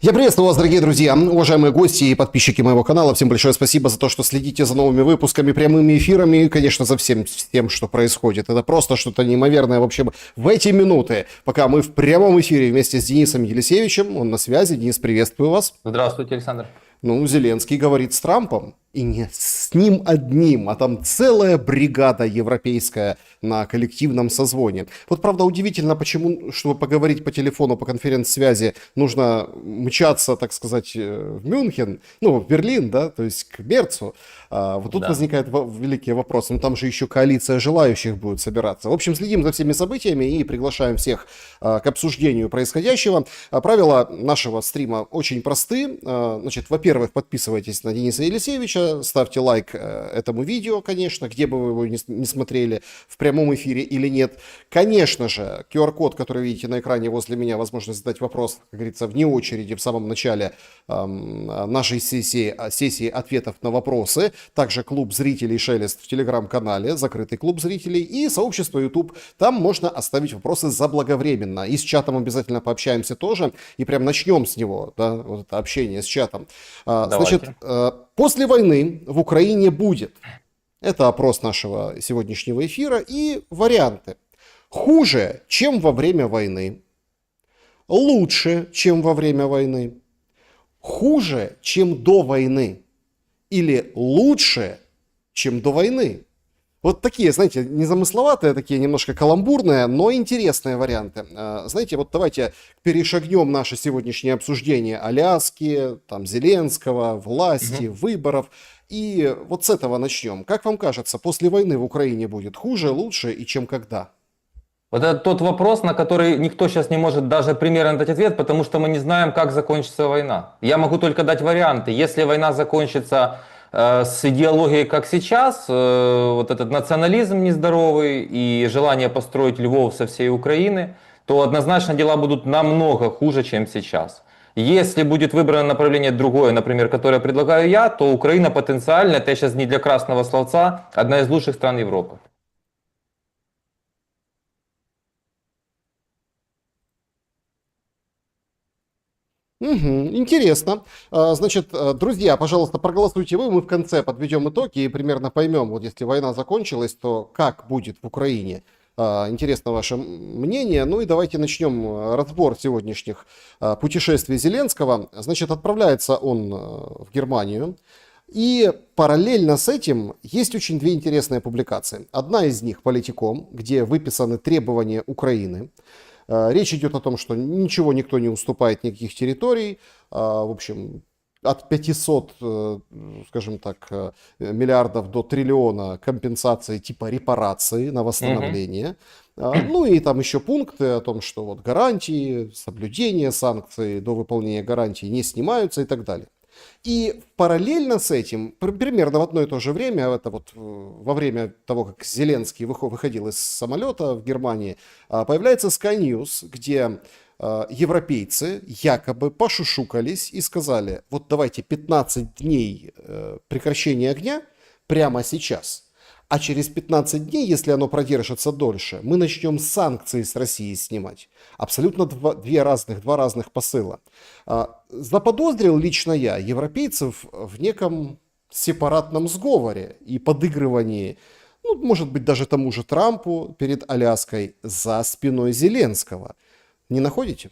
Я приветствую вас, дорогие друзья, уважаемые гости и подписчики моего канала. Всем большое спасибо за то, что следите за новыми выпусками, прямыми эфирами и, конечно, за всем тем, что происходит. Это просто что-то неимоверное. В общем, в эти минуты, пока мы в прямом эфире вместе с Денисом Елисевичем, он на связи. Денис, приветствую вас. Здравствуйте, Александр. Ну, Зеленский говорит с Трампом. И не с ним одним, а там целая бригада европейская на коллективном созвоне. Вот, правда, удивительно, почему, чтобы поговорить по телефону, по конференц-связи, нужно мчаться, так сказать, в Мюнхен, ну, в Берлин, да, то есть к Мерцу. Вот тут возникает великий вопрос. Ну, там же еще коалиция желающих будет собираться. В общем, следим за всеми событиями и приглашаем всех к обсуждению происходящего. Правила нашего стрима очень просты. Значит, во-первых, подписывайтесь на Дениса Елисевича, ставьте лайк этому видео, конечно, где бы вы его не смотрели, в прямом эфире или нет. Конечно же, QR-код, который видите на экране возле меня, возможность задать вопрос, как говорится, вне очереди в самом начале нашей сессии ответов на вопросы. Также клуб зрителей «Шелест» в телеграм-канале, закрытый клуб зрителей, и сообщество YouTube. Там можно оставить вопросы заблаговременно. И с чатом обязательно пообщаемся тоже. И прям начнем с него, да, вот это общение с чатом. Значит, после войны в Украине будет. Это опрос нашего сегодняшнего эфира и варианты. Хуже, чем во время войны. Лучше, чем во время войны. Хуже, чем до войны. Или лучше, чем до войны. Вот такие, знаете, незамысловатые, такие немножко каламбурные, но интересные варианты. Знаете, вот давайте перешагнем наше сегодняшнее обсуждение Аляски, там, Зеленского, власти, выборов. И вот с этого начнем. Как вам кажется, после войны в Украине будет хуже, лучше и чем когда? Вот это тот вопрос, на который никто сейчас не может даже примерно дать ответ, потому что мы не знаем, как закончится война. Я могу только дать варианты. Если война закончится с идеологией, как сейчас, вот этот национализм нездоровый и желание построить Львов со всей Украины, то однозначно дела будут намного хуже, чем сейчас. Если будет выбрано направление другое, например, которое предлагаю я, то Украина потенциально, это сейчас не для красного словца, одна из лучших стран Европы. Интересно. Значит, друзья, пожалуйста, проголосуйте вы, мы в конце подведем итоги и примерно поймем, вот если война закончилась, то как будет в Украине. Интересно ваше мнение. Ну и давайте начнем разбор сегодняшних путешествий Зеленского. Значит, отправляется он в Германию. И параллельно с этим есть очень две интересные публикации. Одна из них «Политиком», где выписаны требования Украины. Речь идет о том, что ничего никто не уступает, никаких территорий. В общем, от 500, скажем так, миллиардов до триллиона компенсации типа репарации на восстановление. Ну и там еще пункты о том, что вот гарантии, соблюдение санкций до выполнения гарантий не снимаются и так далее. И параллельно с этим, примерно в одно и то же время, это вот во время того, как Зеленский выходил из самолета в Германии, появляется Sky News, где европейцы якобы пошушукались и сказали, вот давайте 15 дней прекращения огня прямо сейчас. А через 15 дней, если оно продержится дольше, мы начнем санкции с России снимать. Абсолютно два разных посыла. Заподозрил лично я европейцев в неком сепаратном сговоре и подыгрывании, ну, может быть, даже тому же Трампу перед Аляской за спиной Зеленского. Не находите?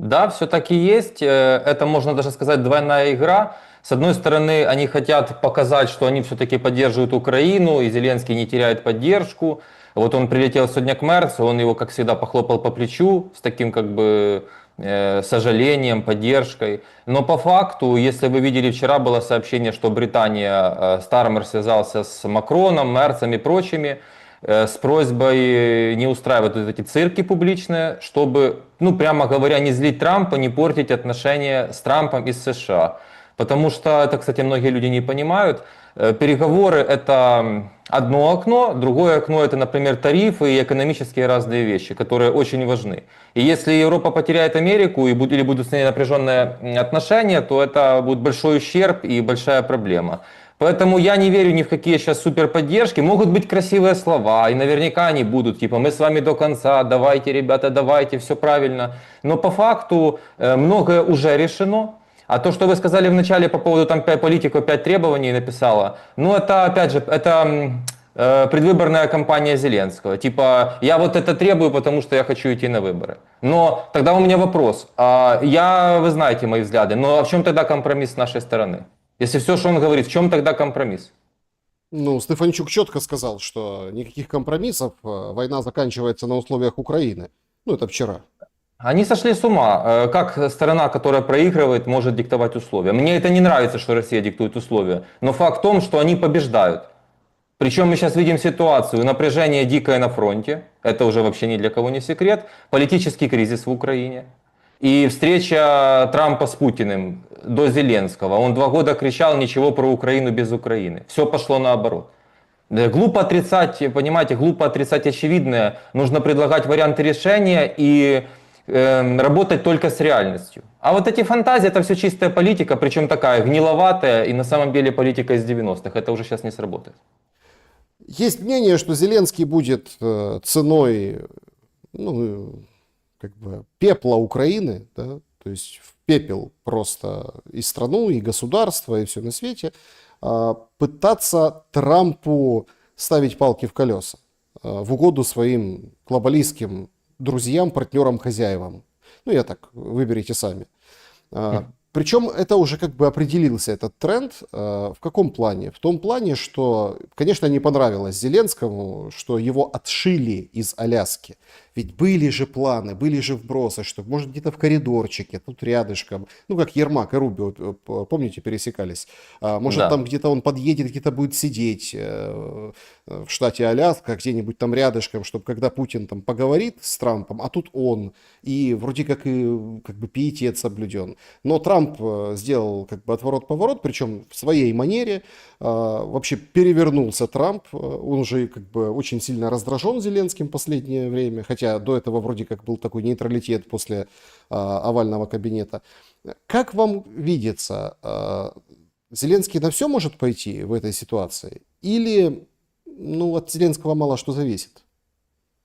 Да, все таки есть. Это, можно даже сказать, двойная игра. С одной стороны, они хотят показать, что они все-таки поддерживают Украину, и Зеленский не теряет поддержку. Вот он прилетел сегодня к Мерцу, он его, как всегда, похлопал по плечу с таким как бы сожалением, поддержкой. Но по факту, если вы видели, вчера было сообщение, что Британия, Стармер связался с Макроном, Мерцем и прочими, с просьбой не устраивать вот эти цирки публичные, чтобы, ну, прямо говоря, не злить Трампа, не портить отношения с Трампом и с США. Потому что, это, кстати, многие люди не понимают, переговоры – это одно окно, другое окно – это, например, тарифы и экономические разные вещи, которые очень важны. И если Европа потеряет Америку или будут с ней напряженные отношения, то это будет большой ущерб и большая проблема. Поэтому я не верю ни в какие сейчас суперподдержки. Могут быть красивые слова, и наверняка они будут, типа, мы с вами до конца, давайте, ребята, давайте, все правильно. Но по факту многое уже решено. А то, что вы сказали в начале по поводу там 5 политиков, 5 требований написала, ну это, опять же, это предвыборная кампания Зеленского. Типа, я вот это требую, потому что я хочу идти на выборы. Но тогда у меня вопрос. Вы знаете мои взгляды, но в чем тогда компромисс с нашей стороны? Если все, что он говорит, в чем тогда компромисс? Ну, Стефанчук четко сказал, что никаких компромиссов, война заканчивается на условиях Украины. Ну, это вчера. Они сошли с ума. Как сторона, которая проигрывает, может диктовать условия? Мне это не нравится, что Россия диктует условия. Но факт в том, что они побеждают. Причем мы сейчас видим ситуацию, напряжение дикое на фронте, это уже вообще ни для кого не секрет, политический кризис в Украине. И встреча Трампа с Путиным до Зеленского. Он 2 года кричал ничего про Украину без Украины. Все пошло наоборот. Глупо отрицать, понимаете, глупо отрицать очевидное. Нужно предлагать варианты решения и работать только с реальностью. А вот эти фантазии, это все чистая политика, причем такая гниловатая и на самом деле политика из 90-х. Это уже сейчас не сработает. Есть мнение, что Зеленский будет ценой, ну, как бы пепла Украины, да, то есть в пепел просто и страну, и государство, и все на свете, пытаться Трампу ставить палки в колеса в угоду своим глобалистским друзьям, партнерам, хозяевам. Ну, я так, выберите сами. Причем это уже как бы определился этот тренд. В каком плане? В том плане, что, конечно, не понравилось Зеленскому, что его отшили из Аляски. Ведь были же планы, были же вбросы, что может где-то в коридорчике, тут рядышком, ну как Ермак и Рубио, помните, пересекались. Может Да. там где-то он подъедет, где-то будет сидеть в штате Аляска, где-нибудь там рядышком, чтобы когда Путин там поговорит с Трампом, а тут он, и вроде как и как бы пиетет соблюден. Но Трамп сделал как бы отворот-поворот, причем в своей манере. Вообще перевернулся Трамп, он уже как бы очень сильно раздражен Зеленским в последнее время, хотя до этого вроде как был такой нейтралитет после овального кабинета. Как вам видится, Зеленский на все может пойти в этой ситуации? Или ну, от Зеленского мало что зависит?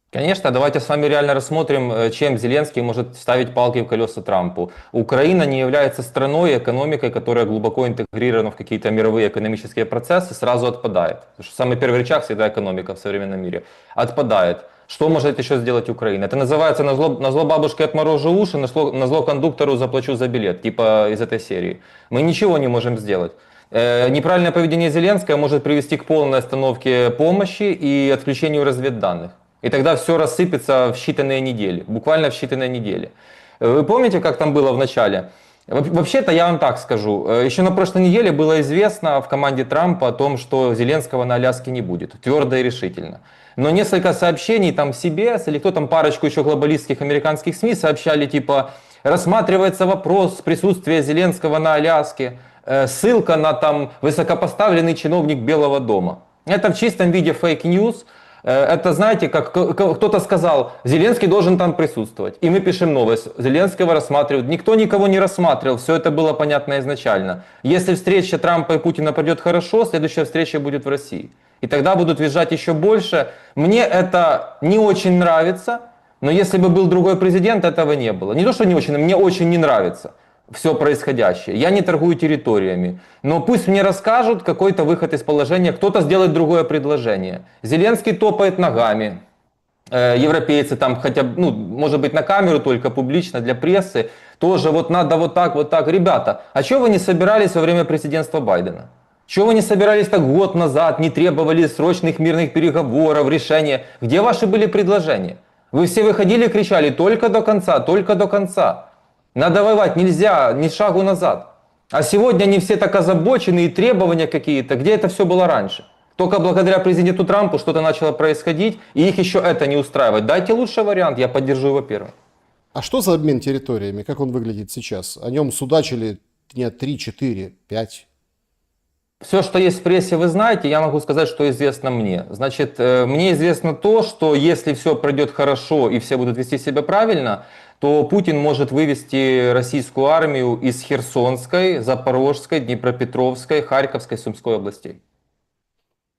Конечно, давайте с вами реально рассмотрим, чем Зеленский может ставить палки в колеса Трампу. Украина не является страной и экономикой, которая глубоко интегрирована в какие-то мировые экономические процессы, сразу отпадает. Потому что самый первый рычаг всегда экономика в современном мире. Отпадает. Что может еще сделать Украина? Это называется на зло бабушке отморожу уши, на зло кондуктору заплачу за билет, типа из этой серии. Мы ничего не можем сделать. Неправильное поведение Зеленского может привести к полной остановке помощи и отключению разведданных. И тогда все рассыпется в считанные недели, буквально в считанные недели. Вы помните, как там было в начале? Вообще-то я вам так скажу. Еще на прошлой неделе было известно в команде Трампа о том, что Зеленского на Аляске не будет. Твердо и решительно. Но несколько сообщений там CBS или кто там, парочку еще глобалистских американских СМИ сообщали типа рассматривается вопрос присутствия Зеленского на Аляске, ссылка на там высокопоставленный чиновник Белого дома. Это в чистом виде фейк-ньюс. Это, знаете, как кто-то сказал, Зеленский должен там присутствовать. И мы пишем новость. Зеленского рассматривают. Никто никого не рассматривал. Все это было понятно изначально. Если встреча Трампа и Путина пройдет хорошо, следующая встреча будет в России. И тогда будут визжать еще больше. Мне это не очень нравится. Но если бы был другой президент, этого не было. Не то, что не очень, мне очень не нравится все происходящее. Я не торгую территориями. Но пусть мне расскажут какой-то выход из положения, кто-то сделает другое предложение. Зеленский топает ногами. Европейцы там хотя бы, ну, может быть, на камеру только публично для прессы. Тоже вот надо вот так, вот так. Ребята, а чего вы не собирались во время президентства Байдена? Чего вы не собирались так год назад, не требовали срочных мирных переговоров, решения? Где ваши были предложения? Вы все выходили и кричали только до конца, только до конца. Надо воевать, нельзя, ни шагу назад. А сегодня они все так озабочены и требования какие-то. Где это все было раньше? Только благодаря президенту Трампу что-то начало происходить, и их еще это не устраивает. Дайте лучший вариант, я поддержу его первым. А что за обмен территориями? Как он выглядит сейчас? О нем судачили дня 3, 4, 5. Все, что есть в прессе, вы знаете, я могу сказать, что известно мне. Значит, мне известно то, что если все пройдет хорошо и все будут вести себя правильно, то Путин может вывести российскую армию из Херсонской, Запорожской, Днепропетровской, Харьковской, Сумской областей.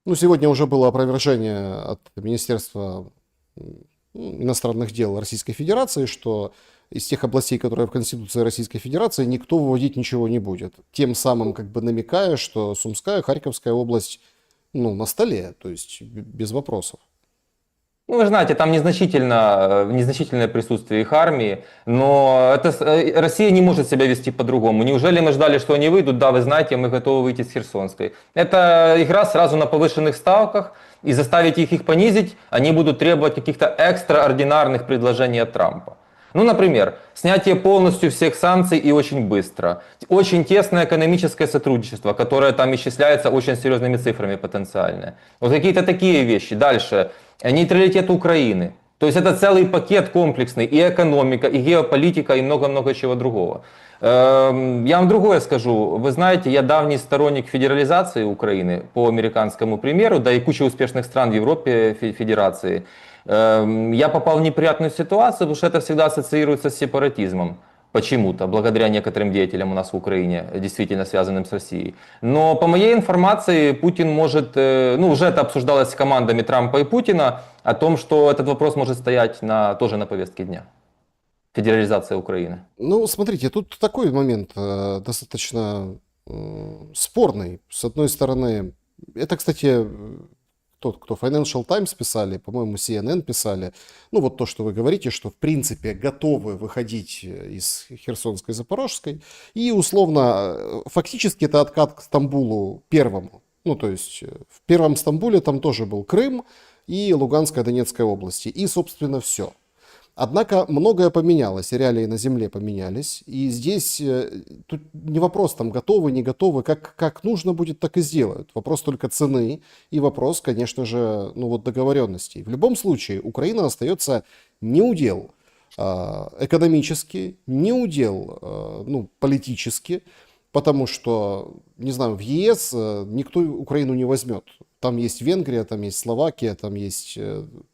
Ну, сегодня уже было опровержение от Министерства иностранных дел Российской Федерации, что из тех областей, которые в Конституции Российской Федерации, никто выводить ничего не будет. Тем самым как бы намекая, что Сумская, Харьковская область, ну, на столе, то есть без вопросов. Ну, вы знаете, там незначительное присутствие их армии, но Россия не может себя вести по-другому. Неужели мы ждали, что они выйдут? Да, вы знаете, мы готовы выйти с Херсонской. Это игра сразу на повышенных ставках, и заставить их понизить, они будут требовать каких-то экстраординарных предложений от Трампа. Ну, например, снятие полностью всех санкций и очень быстро. Очень тесное экономическое сотрудничество, которое там исчисляется очень серьезными цифрами потенциально. Вот какие-то такие вещи. Дальше. Нейтралитет Украины. То есть это целый пакет комплексный, и экономика, и геополитика, и много-много чего другого. Я вам другое скажу. Вы знаете, я давний сторонник федерализации Украины по американскому примеру, да и куча успешных стран в Европе федерации. Я попал в неприятную ситуацию, потому что это всегда ассоциируется с сепаратизмом. Почему-то, благодаря некоторым деятелям у нас в Украине, действительно связанным с Россией. Но по моей информации, Путин может, ну уже это обсуждалось с командами Трампа и Путина, о том, что этот вопрос может стоять тоже на повестке дня. Федерализация Украины. Ну, смотрите, тут такой момент достаточно спорный. С одной стороны, это, кстати, тот, кто Financial Times писали, по-моему, CNN писали, ну вот то, что вы говорите, что в принципе готовы выходить из Херсонской, Запорожской, и условно, фактически это откат к Стамбулу первому. Ну, то есть в первом Стамбуле там тоже был Крым и Луганская, Донецкая области, и, собственно, все. Однако многое поменялось, реалии на земле поменялись, и здесь тут не вопрос, там, готовы, не готовы, как нужно будет, так и сделают. Вопрос только цены и вопрос, конечно же, ну вот договоренностей. В любом случае, Украина остается неудел экономически, неудел ну, политически, потому что, не знаю, в ЕС никто Украину не возьмет. Там есть Венгрия, там есть Словакия, там есть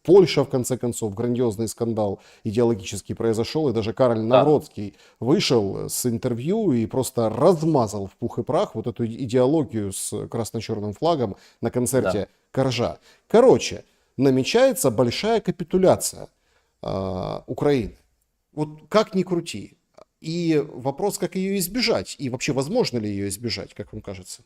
Польша, в конце концов. Грандиозный скандал идеологический произошел, и даже Кароль Навроцкий вышел с интервью и просто размазал в пух и прах вот эту идеологию с красно-черным флагом на концерте Коржа. Короче, намечается большая капитуляция Украины. Вот как ни крути. И вопрос, как ее избежать, и вообще возможно ли ее избежать, как вам кажется?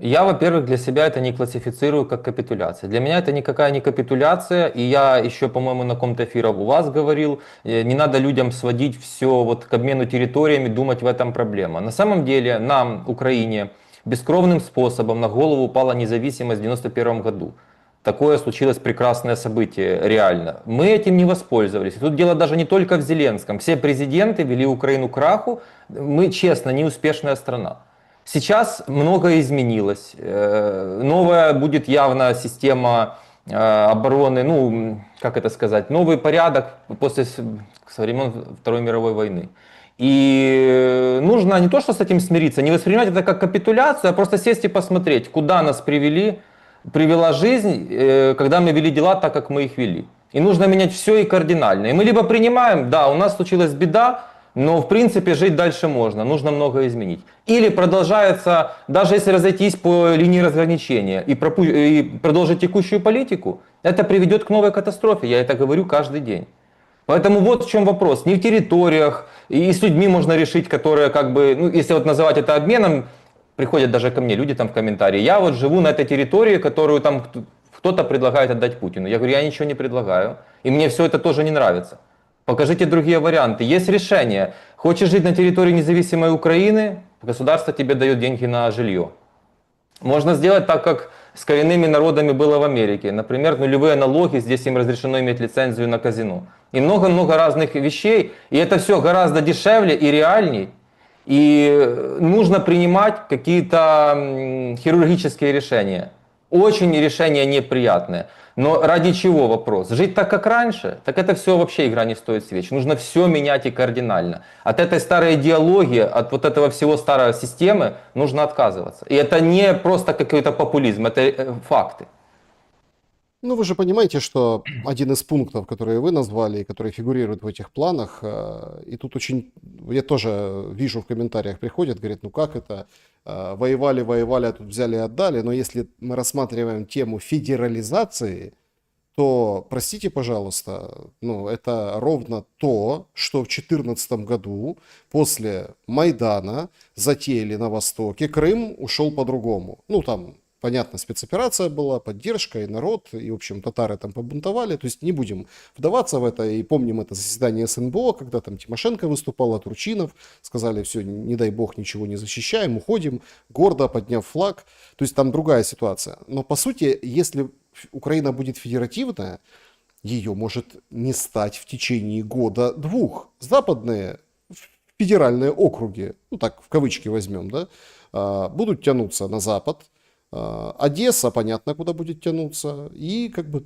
Я, во-первых, для себя это не классифицирую как капитуляция. Для меня это никакая не капитуляция, и я еще, по-моему, на каком-то эфире у вас говорил, не надо людям сводить все вот к обмену территориями, думать в этом проблема. На самом деле нам, Украине, бескровным способом на голову упала независимость в 1991 году. Такое случилось прекрасное событие, реально. Мы этим не воспользовались. И тут дело даже не только в Зеленском. Все президенты вели Украину к краху. Мы, честно, неуспешная страна. Сейчас многое изменилось. Новая будет явно система обороны, ну, как это сказать, новый порядок со времен Второй мировой войны. И нужно не то, что с этим смириться, не воспринимать это как капитуляцию, а просто сесть и посмотреть, куда нас привела жизнь, когда мы вели дела так, как мы их вели. И нужно менять все и кардинально. И мы либо принимаем, да, у нас случилась беда, но в принципе жить дальше можно, нужно многое изменить. Или продолжается, даже если разойтись по линии разграничения и продолжить текущую политику, это приведет к новой катастрофе, я это говорю каждый день. Поэтому вот в чем вопрос. Не в территориях, и с людьми можно решить, которые как бы, ну если вот называть это обменом, приходят даже ко мне люди там в комментарии, я вот живу на этой территории, которую там кто-то предлагает отдать Путину. Я говорю, я ничего не предлагаю, и мне все это тоже не нравится. Покажите другие варианты. Есть решение. Хочешь жить на территории независимой Украины, государство тебе дает деньги на жилье. Можно сделать так, как с коренными народами было в Америке. Например, нулевые налоги, здесь им разрешено иметь лицензию на казино. И много-много разных вещей. И это все гораздо дешевле и реальней. И нужно принимать какие-то хирургические решения. Очень решения неприятные. Но ради чего вопрос? Жить так, как раньше? Так это все вообще игра не стоит свеч. Нужно все менять и кардинально. От этой старой идеологии, от вот этого всего старой системы нужно отказываться. И это не просто какой-то популизм, это факты. Ну, вы же понимаете, что один из пунктов, которые вы назвали, и которые фигурируют в этих планах, и тут очень, я тоже вижу в комментариях приходят, говорят, ну как это, воевали, воевали, а тут взяли и отдали, но если мы рассматриваем тему федерализации, то, простите, пожалуйста, ну, это ровно то, что в 2014 году после Майдана затеяли на Востоке, Крым ушел по-другому. Ну, там, понятно, спецоперация была, поддержка и народ, и, в общем, татары там побунтовали, то есть не будем вдаваться в это, и помним это заседание СНБО, когда там Тимошенко выступала, Турчинов, сказали, все, не дай бог, ничего не защищаем, уходим, гордо подняв флаг, то есть там другая ситуация. Но, по сути, если Украина будет федеративная, ее может не стать в течение года-двух. Западные федеральные округи, ну так в кавычки возьмем, да, будут тянуться на запад. Одесса, понятно, куда будет тянуться. И как бы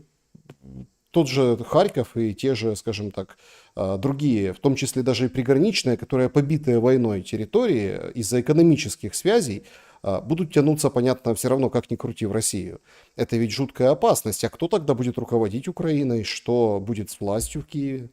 тот же Харьков и те же, скажем так, другие, в том числе даже и приграничные, которые побитые войной территории из-за экономических связей, будут тянуться, понятно, все равно, как ни крути, в Россию. Это ведь жуткая опасность. А кто тогда будет руководить Украиной? Что будет с властью в Киеве?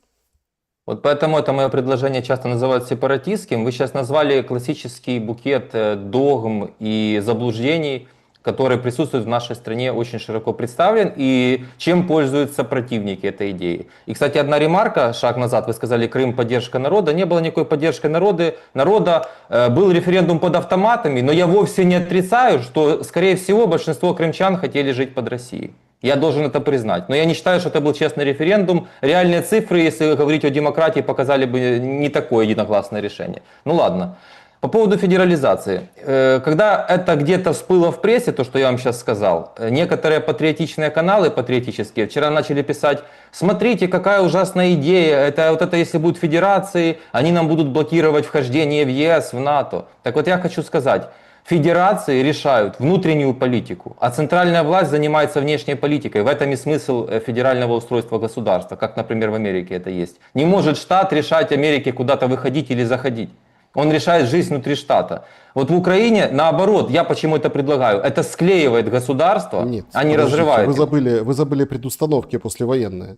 Вот поэтому это мое предложение часто называют сепаратистским. Вы сейчас назвали классический букет догм и заблуждений, который присутствует в нашей стране, очень широко представлен, и чем пользуются противники этой идеи. И, кстати, одна ремарка, шаг назад, вы сказали, Крым поддержка народа. Не было никакой поддержки народа. Был референдум под автоматами, но я вовсе не отрицаю, что, скорее всего, большинство крымчан хотели жить под Россией. Я должен это признать. Но я не считаю, что это был честный референдум. Реальные цифры, если говорить о демократии, показали бы не такое единогласное решение. Ну ладно. По поводу федерализации. Когда это где-то всплыло в прессе, то, что я вам сейчас сказал, некоторые патриотичные каналы, патриотические, вчера начали писать, смотрите, какая ужасная идея, это если будут федерации, они нам будут блокировать вхождение в ЕС, в НАТО. Так вот я хочу сказать, федерации решают внутреннюю политику, а центральная власть занимается внешней политикой. В этом и смысл федерального устройства государства, как, например, в Америке это есть. Не может штат решать Америке куда-то выходить или заходить. Он решает жизнь внутри штата. Вот в Украине, наоборот, я почему это предлагаю, это склеивает государство, Нет, а не подождите, разрывает его. вы забыли предустановки послевоенные.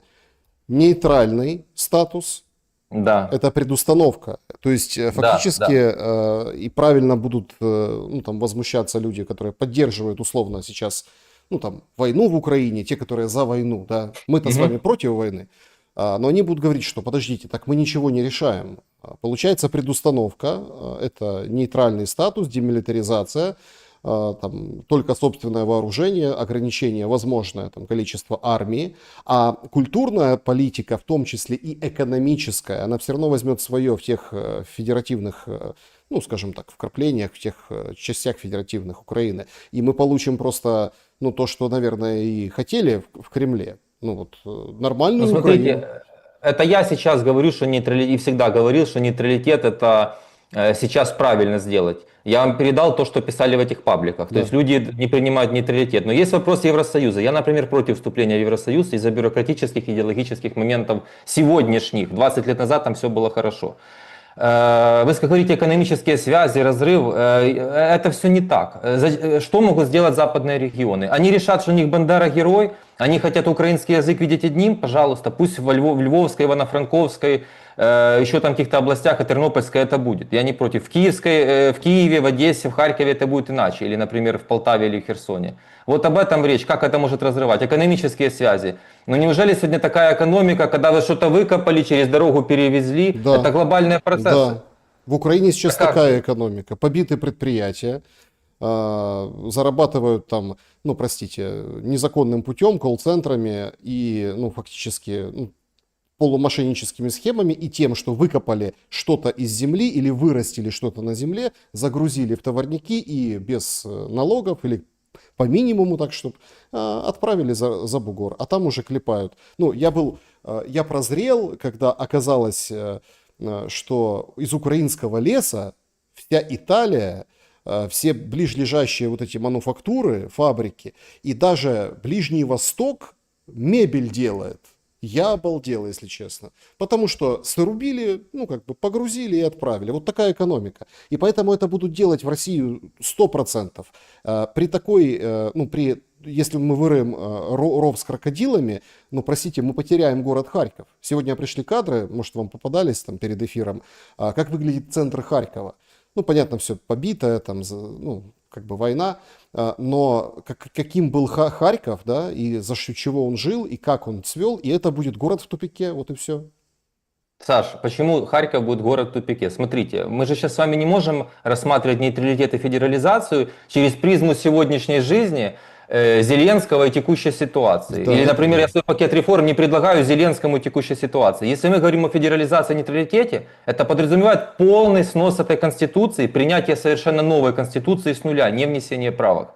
Нейтральный статус. Да, Это предустановка. То есть да, фактически да. и правильно будут ну, там, возмущаться люди, которые поддерживают условно сейчас ну, там, войну в Украине, те, которые за войну. Да? Мы-то с вами Мгм. против войны. Но они будут говорить, что подождите, так мы ничего не решаем. Получается предустановка, это нейтральный статус, демилитаризация, там, только собственное вооружение, ограничение возможное там, количество армии, а культурная политика, в том числе и экономическая, она все равно возьмет свое в тех федеративных, ну, скажем так, вкраплениях, в тех частях федеративных Украины. И мы получим просто, ну, то, что, наверное, и хотели в Кремле. Ну, вот, Ну, нормальную Украину. смотрите, это я сейчас говорю, что нейтралитет, и всегда говорил, что нейтралитет это сейчас правильно сделать. Я вам передал то, что писали в этих пабликах. То Да. есть люди не принимают нейтралитет. Но есть вопрос Евросоюза. Я, например, против вступления в Евросоюз из-за бюрократических, идеологических моментов сегодняшних. 20 лет назад там все было хорошо. Вы говорите экономические связи, разрыв. Это все не так. Что могут сделать западные регионы? Они решат, что у них Бандера герой, они хотят украинский язык видеть одним, пожалуйста, пусть в Львовской, Ивано-Франковской, еще там каких-то областях, и Тернопольской это будет. Я не против. В Киевской, в Киеве, в Одессе, в Харькове это будет иначе. Или, например, в Полтаве или в Херсоне. Вот об этом речь. Как это может разрывать? Экономические связи. Но неужели сегодня такая экономика, когда вы что-то выкопали, через дорогу перевезли? Да, Это глобальные процессы. да. В Украине сейчас Так как такая же? экономика. Побиты предприятия, зарабатывают там, ну, простите, незаконным путем, колл-центрами и, ну, фактически, ну, полумошенническими схемами и тем, что выкопали что-то из земли или вырастили что-то на земле, загрузили в товарники и без налогов или по минимуму, так чтобы отправили за бугор, а там уже клепают. Ну, я прозрел, когда оказалось, что из украинского леса вся Италия, все ближлежащие вот эти мануфактуры, фабрики и даже Ближний Восток мебель делает. Я обалдел, если честно. Потому что срубили, ну, как бы погрузили и отправили. Вот такая экономика. И поэтому это будут делать в Россию 100%. При такой, ну, при если мы вырыем ров с крокодилами, ну, простите, мы потеряем город Харьков. Сегодня пришли кадры, может, вам попадались там перед эфиром, как выглядит центр Харькова. Ну, понятно, все побитое, там, ну, как бы война, но каким был Харьков, да, и за счет чего он жил, и как он цвел, и это будет город в тупике, вот и все. Саш, почему Харьков будет город в тупике? Смотрите, мы же сейчас с вами не можем рассматривать нейтралитет и федерализацию через призму сегодняшней жизни Зеленского и текущей ситуации. Да, Или, это например, да. я свой пакет реформ не предлагаю Зеленскому текущей ситуации. Если мы говорим о федерализации и нейтралитете, это подразумевает полный снос этой конституции, принятие совершенно новой конституции с нуля, не внесение правок.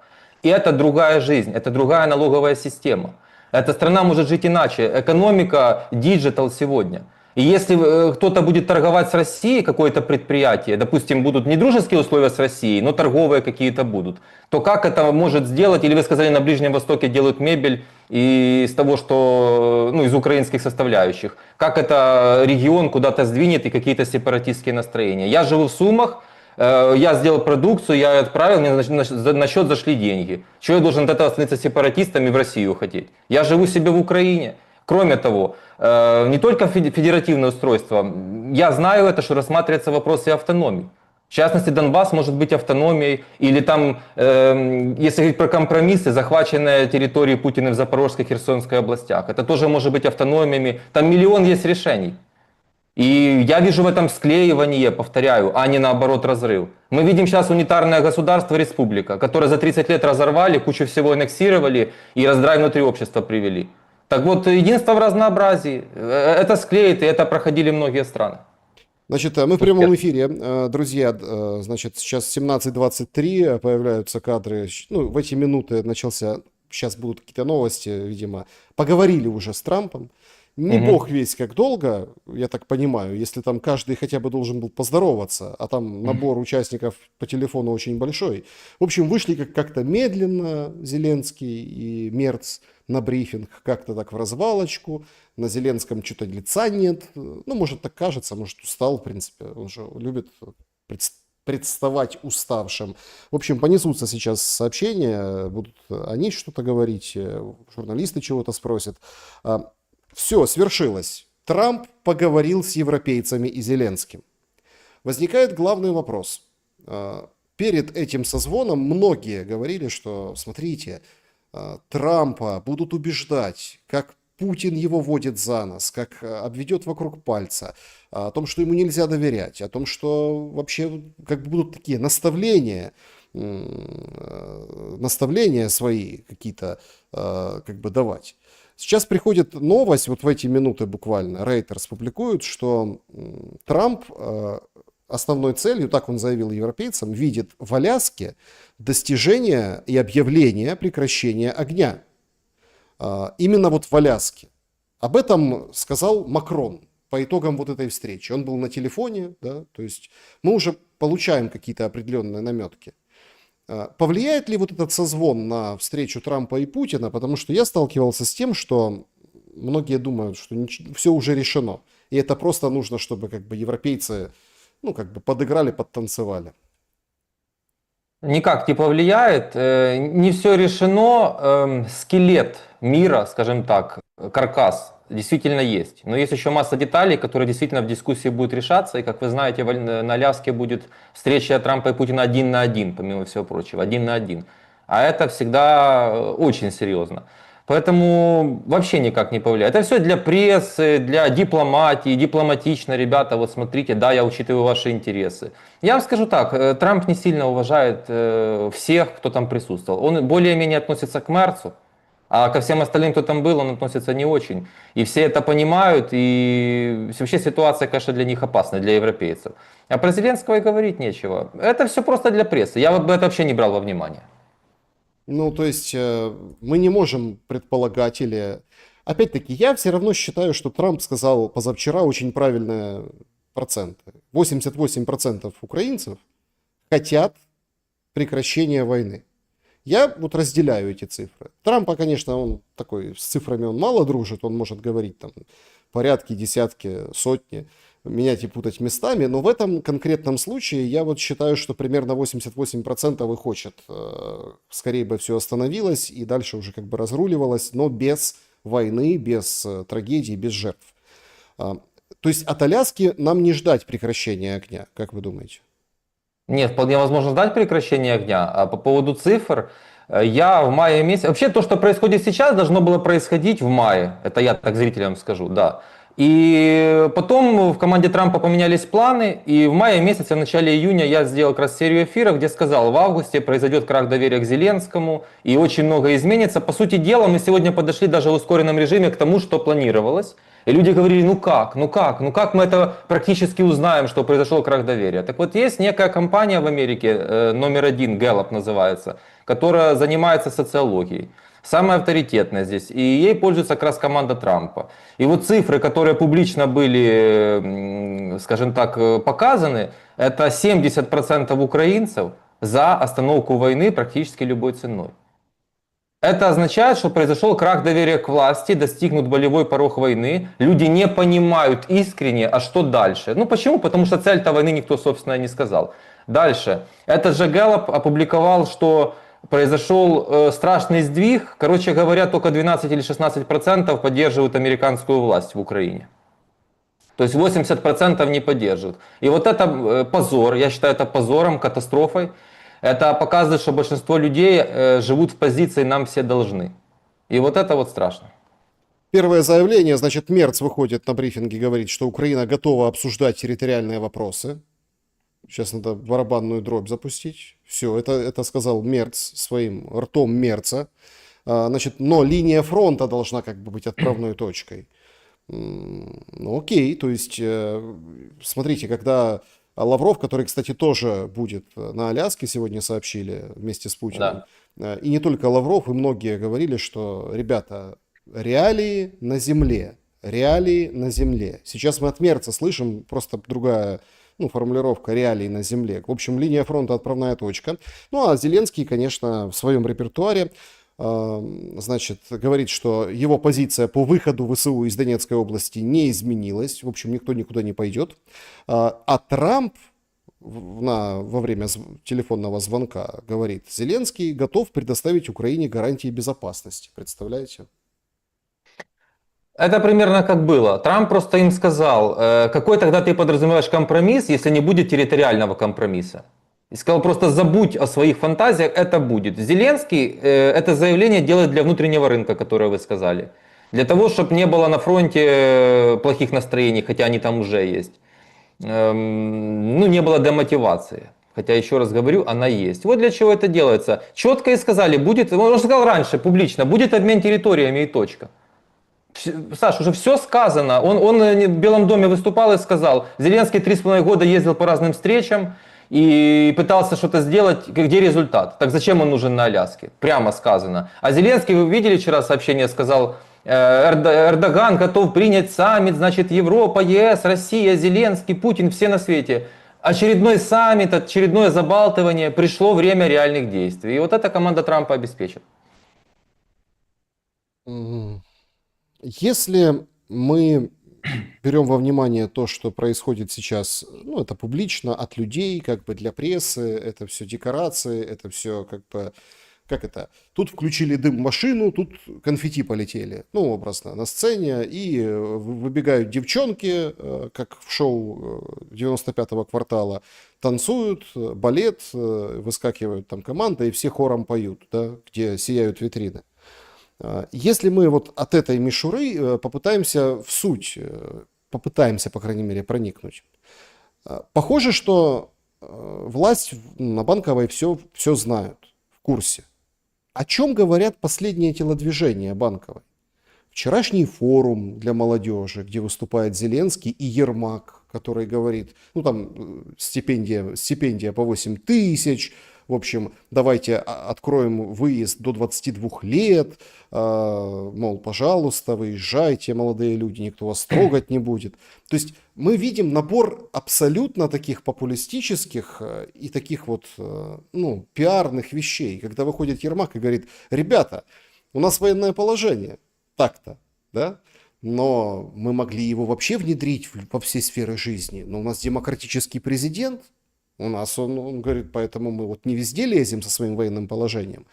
И это другая жизнь, это другая налоговая система. Эта страна может жить иначе. Экономика, диджитал сегодня. И если кто-то будет торговать с Россией, какое-то предприятие, допустим, будут не дружеские условия с Россией, но торговые какие-то будут, то как это может сделать, или вы сказали, на Ближнем Востоке делают мебель из того, что, ну, из украинских составляющих, как это регион куда-то сдвинет и какие-то сепаратистские настроения. Я живу в Сумах, я сделал продукцию, я ее отправил, мне на счет зашли деньги. Чего я должен от этого становиться сепаратистом и в Россию хотеть? Я живу себе в Украине. Кроме того, не только федеративное устройство, я знаю это, что рассматривается вопрос и автономии. В частности, Донбасс может быть автономией, или там, если говорить про компромиссы, захваченные территории Путина в Запорожской, Херсонской областях, это тоже может быть автономиями. Там миллион есть решений. И я вижу в этом склеивание, повторяю, а не наоборот разрыв. Мы видим сейчас унитарное государство, республика, которое за 30 лет разорвали, кучу всего аннексировали и раздрай внутри общества привели. Так вот, единство в разнообразии. Это склеит, и это проходили многие страны. Значит, мы в прямом эфире, друзья, значит, сейчас 17:23, появляются кадры, ну, в эти минуты начался, сейчас будут какие-то новости, видимо, поговорили уже с Трампом. Не бог весть как долго, я так понимаю, если там каждый хотя бы должен был поздороваться, а там набор участников по телефону очень большой. В общем, вышли как-то медленно Зеленский и Мерц на брифинг, как-то так в развалочку. На Зеленском что-то лица нет. Ну, может, так кажется, может, устал, в принципе. Он же любит представать уставшим. В общем, понесутся сейчас сообщения, будут они что-то говорить, журналисты чего-то спросят. Все, свершилось. Трамп поговорил с европейцами и Зеленским. Возникает главный вопрос. Перед этим созвоном многие говорили, что, смотрите, Трампа будут убеждать, как Путин его водит за нос, как обведет вокруг пальца, о том, что ему нельзя доверять, о том, что вообще как бы будут такие наставления свои какие-то как бы давать. Сейчас приходит новость, вот в эти минуты буквально, Reuters публикует, что Трамп основной целью, так он заявил европейцам, видит в Аляске достижение и объявление прекращения огня. Именно вот в Аляске. Об этом сказал Макрон по итогам вот этой встречи. Он был на телефоне, да, то есть мы уже получаем какие-то определенные наметки. Повлияет ли вот этот созвон на встречу Трампа и Путина? Потому что я сталкивался с тем, что многие думают, что все уже решено. И это просто нужно, чтобы как бы европейцы, ну, как бы подыграли, подтанцевали. Никак не повлияет. Не все решено. Скелет мира, скажем так, каркас действительно есть. Но есть еще масса деталей, которые действительно в дискуссии будут решаться. И, как вы знаете, на Аляске будет встреча Трампа и Путина 1 на 1, помимо всего прочего, 1 на 1. А это всегда очень серьезно. Поэтому вообще никак не повлияет. Это все для прессы, для дипломатии, дипломатично, ребята, вот смотрите, да, я учитываю ваши интересы. Я вам скажу так, Трамп не сильно уважает всех, кто там присутствовал. Он более-менее относится к Мерцу, а ко всем остальным, кто там был, он относится не очень. И все это понимают, и вообще ситуация, конечно, для них опасна, для европейцев. А про Зеленского и говорить нечего. Это все просто для прессы. Я бы это вообще не брал во внимание. Ну, то есть мы не можем предполагать или... Опять-таки, я все равно считаю, что Трамп сказал позавчера очень правильные проценты. 88% украинцев хотят прекращения войны. Я вот разделяю эти цифры. Трампа, конечно, он такой, с цифрами он мало дружит, он может говорить там порядки, десятки, сотни. менять и путать местами, но в этом конкретном случае я вот считаю, что примерно 88% и хочет. Скорее бы все остановилось и дальше уже как бы разруливалось, но без войны, без трагедий, без жертв. То есть от Аляски нам не ждать прекращения огня, как вы думаете? Нет, вполне возможно ждать прекращения огня. А по поводу цифр, я в мае месяце... Вообще то, что происходит сейчас, должно было происходить в мае. Это я так зрителям скажу, да. И потом в команде Трампа поменялись планы, и в мае месяце, в начале июня я сделал как раз серию эфиров, где сказал, в августе произойдет крах доверия к Зеленскому, и очень много изменится. По сути дела, мы сегодня подошли даже в ускоренном режиме к тому, что планировалось. И люди говорили, ну как мы это практически узнаем, что произошел крах доверия. Так вот, есть некая компания в Америке, номер один, Gallup называется, которая занимается социологией. Самая авторитетная здесь. И ей пользуется как раз команда Трампа. И вот цифры, которые публично были, скажем так, показаны, это 70% украинцев за остановку войны практически любой ценой. Это означает, что произошел крах доверия к власти, достигнут болевой порог войны. Люди не понимают искренне, а что дальше. Ну почему? Потому что цель-то войны никто, собственно, не сказал. Дальше. Этот же Gallup опубликовал, что произошел страшный сдвиг. Короче говоря, только 12 или 16% поддерживают американскую власть в Украине. То есть 80% не поддерживают. И вот это позор, я считаю это позором, катастрофой. Это показывает, что большинство людей живут в позиции «нам все должны». И вот это вот страшно. Первое заявление, значит, Мерц выходит на брифинге, говорит, что Украина готова обсуждать территориальные вопросы. Сейчас надо барабанную дробь запустить. Все, это сказал Мерц своим ртом Мерца. Значит, но линия фронта должна как бы быть отправной точкой. Ну окей, то есть, смотрите, когда Лавров, который, кстати, тоже будет на Аляске, сегодня сообщили вместе с Путиным, Да. и не только Лавров, и многие говорили, что, ребята, реалии на земле, реалии на земле. Сейчас мы от Мерца слышим, просто другая формулировка реалий на земле. В общем, линия фронта отправная точка. Ну, а Зеленский, конечно, в своем репертуаре, значит, говорит, что его позиция по выходу ВСУ из Донецкой области не изменилась. В общем, никто никуда не пойдет. А Трамп во время телефонного звонка говорит, Зеленский готов предоставить Украине гарантии безопасности. Представляете? Это примерно как было. Трамп просто им сказал, какой тогда ты подразумеваешь компромисс, если не будет территориального компромисса. И сказал, просто забудь о своих фантазиях, это будет. Зеленский это заявление делает для внутреннего рынка, которое вы сказали. Для того, чтобы не было на фронте плохих настроений, хотя они там уже есть. Ну, не было демотивации. Хотя, еще раз говорю, она есть. Вот для чего это делается. Четко и сказали, будет, он сказал раньше, публично, будет обмен территориями и точка. Саш, уже все сказано. Он в Белом доме выступал и сказал, Зеленский 3,5 года ездил по разным встречам и пытался что-то сделать, где результат. Так зачем он нужен на Аляске? Прямо сказано. А Зеленский, вы видели вчера сообщение, сказал, Эрдоган готов принять саммит, значит, Европа, ЕС, Россия, Зеленский, Путин, все на свете. Очередной саммит, очередное забалтывание, пришло время реальных действий. И вот эта команда Трампа обеспечит. Если мы берем во внимание то, что происходит сейчас, ну, это публично, от людей, как бы для прессы, это все декорации, это все как бы, как это, тут включили дым-машину, тут конфетти полетели, ну, образно, на сцене, и выбегают девчонки, как в шоу 95-го квартала, танцуют, балет, выскакивают там команда, и все хором поют, да, где сияют витрины. Если мы вот от этой мишуры попытаемся в суть, попытаемся, по крайней мере, проникнуть, похоже, что власть на Банковой все знают, в курсе. О чем говорят последние телодвижения Банковой? Вчерашний форум для молодежи, где выступает Зеленский и Ермак, который говорит, ну там стипендия по 8 тысяч, в общем, давайте откроем выезд до 22 лет, мол, пожалуйста, выезжайте, молодые люди, никто вас трогать не будет. То есть мы видим набор абсолютно таких популистических и таких вот, ну, пиарных вещей, когда выходит Ермак и говорит, ребята, у нас военное положение, так-то, да? но мы могли его вообще внедрить во все сферы жизни. Но у нас демократический президент, у нас он говорит, поэтому мы вот не везде лезем со своим военным положением.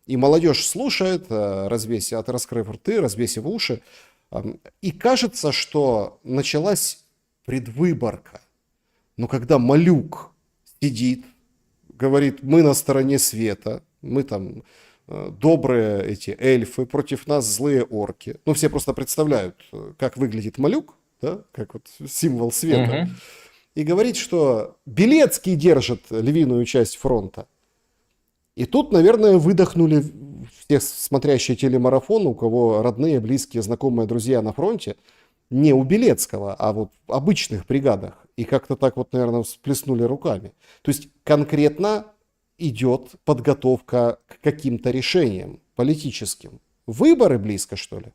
И молодежь слушает, раскрыв рты, развесив уши. И кажется, что началась предвыборка. Но когда Малюк сидит, говорит, мы на стороне света, мы там добрые эти эльфы, против нас злые орки. Ну, все просто представляют, как выглядит Малюк, да, как вот символ света. Мгм. И говорит, что Белецкий держит львиную часть фронта. И тут, наверное, выдохнули все смотрящие телемарафон, у кого родные, близкие, знакомые, друзья на фронте, не у Белецкого, а вот в обычных бригадах. И как-то так вот, наверное, всплеснули руками. То есть конкретно идет подготовка к каким-то решениям политическим. Выборы близко, что ли?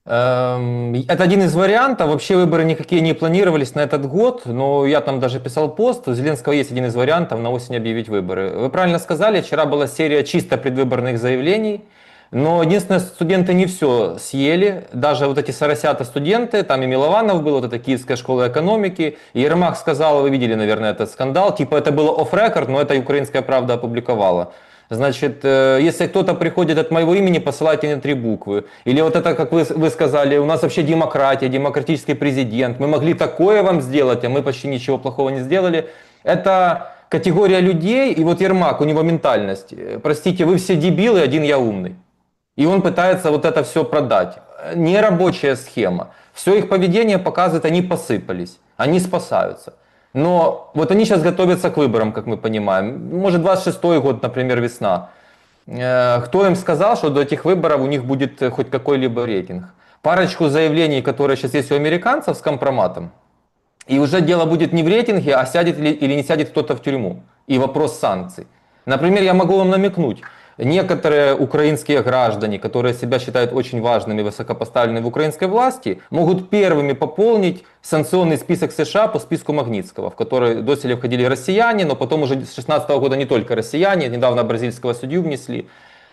Это один из вариантов. Вообще выборы никакие не планировались на этот год, но я там даже писал пост. У Зеленского есть один из вариантов на осень объявить выборы. Вы правильно сказали, вчера была серия чисто предвыборных заявлений. Но единственное, студенты не все съели. Даже вот эти соросята студенты, там и Милованов был, вот эта Киевская школа экономики. И Ермак сказал, вы видели, наверное, этот скандал, типа это было off-record, но это и «Украинская правда» опубликовала. Значит, если кто-то приходит от моего имени, посылайте на 3 буквы. Или вот это, как вы сказали, у нас вообще демократия, демократический президент. Мы могли такое вам сделать, а мы почти ничего плохого не сделали. Это категория людей, и вот Ермак, у него ментальность. Простите, вы все дебилы, один я умный. И он пытается вот это все продать. Нерабочая схема. Все их поведение показывает, они посыпались, они спасаются. Но вот они сейчас готовятся к выборам, как мы понимаем. Может, 26-й год, например, весна. Кто им сказал, что до этих выборов у них будет хоть какой-либо рейтинг? Парочку заявлений, которые сейчас есть у американцев с компроматом, и уже дело будет не в рейтинге, а сядет или не сядет кто-то в тюрьму. И вопрос санкций. Например, я могу вам намекнуть. Некоторые украинские граждане, которые себя считают очень важными и высокопоставленными в украинской власти, могут первыми пополнить санкционный список США по списку Магнитского, в который доселе входили россияне, но потом уже с 2016 года не только россияне, недавно бразильского судью внесли.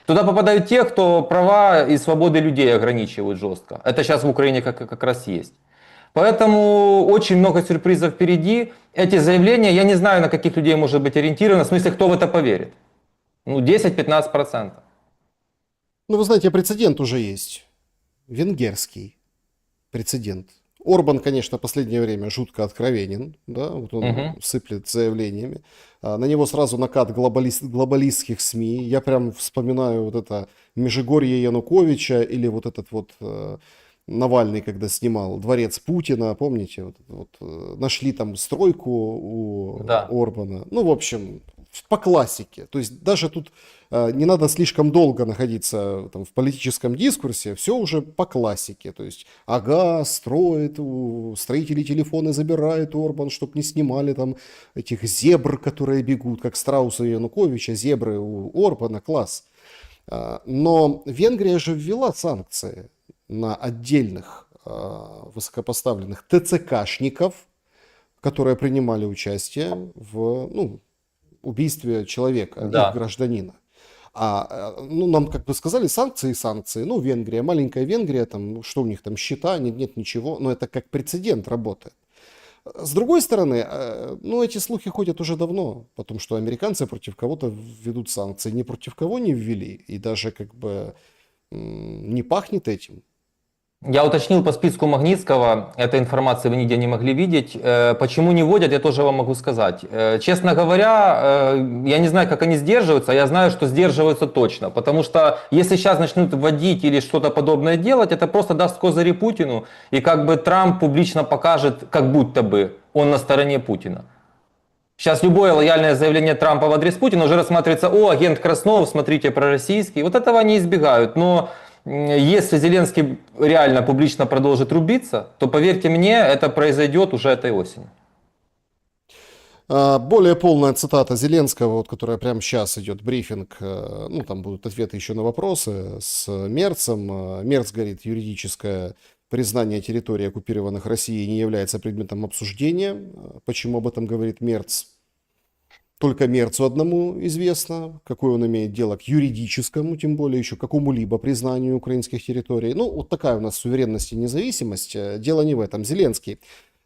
Туда попадают те, кто права и свободы людей ограничивают жестко. Это сейчас в Украине как раз есть. Поэтому очень много сюрпризов впереди. Эти заявления, я не знаю, на каких людей может быть ориентировано, в смысле, кто в это поверит. Ну, 10-15%. Ну, вы знаете, прецедент уже есть. Венгерский прецедент. Орбан, конечно, в последнее время жутко откровенен, да, вот он Мгм. сыплет заявлениями. На него сразу накат глобалистских СМИ. Я прям вспоминаю вот это Межигорье Януковича или вот этот вот Навальный, когда снимал «Дворец Путина», помните, нашли там стройку у Да. Орбана. Ну, в общем, по классике. То есть даже тут не надо слишком долго находиться там, в политическом дискурсе, все уже по классике. То есть, ага, строит, у строителей телефоны забирает Орбан, чтобы не снимали там этих зебр, которые бегут, как страусы у Януковича, зебры у Орбана, класс. Но Венгрия же ввела санкции на отдельных высокопоставленных ТЦКшников, которые принимали участие в убийстве человека, их Да. гражданина. Ну, нам, как бы сказали, санкции. Ну, Венгрия, маленькая Венгрия, там, ну, что у них там, счета, нет ничего. Но это как прецедент работает. С другой стороны, ну, эти слухи ходят уже давно, потому что американцы против кого-то введут санкции, ни против кого не ввели, и даже как бы не пахнет этим. Я уточнил по списку Магнитского, этой информации вы нигде не могли видеть. Почему не вводят, я тоже вам могу сказать. Честно говоря, я не знаю, как они сдерживаются, а я знаю, что сдерживаются точно. Потому что если сейчас начнут вводить или что-то подобное делать, это просто даст козыри Путину, и как бы Трамп публично покажет, как будто бы он на стороне Путина. Сейчас любое лояльное заявление Трампа в адрес Путина уже рассматривается: о, агент Краснов, смотрите, пророссийский. Вот этого они избегают. Но если Зеленский реально публично продолжит рубиться, то, поверьте мне, это произойдет уже этой осенью. Более полная цитата Зеленского, вот, которая прямо сейчас идет брифинг, ну, там будут ответы еще на вопросы с Мерцем. Мерц говорит, юридическое признание территорий, оккупированных Россией, не является предметом обсуждения. Почему об этом говорит Мерц? Только Мерцу одному известно, какое он имеет дело к юридическому, тем более еще какому-либо признанию украинских территорий. Ну, вот такая у нас суверенность и независимость. Дело не в этом. Зеленский,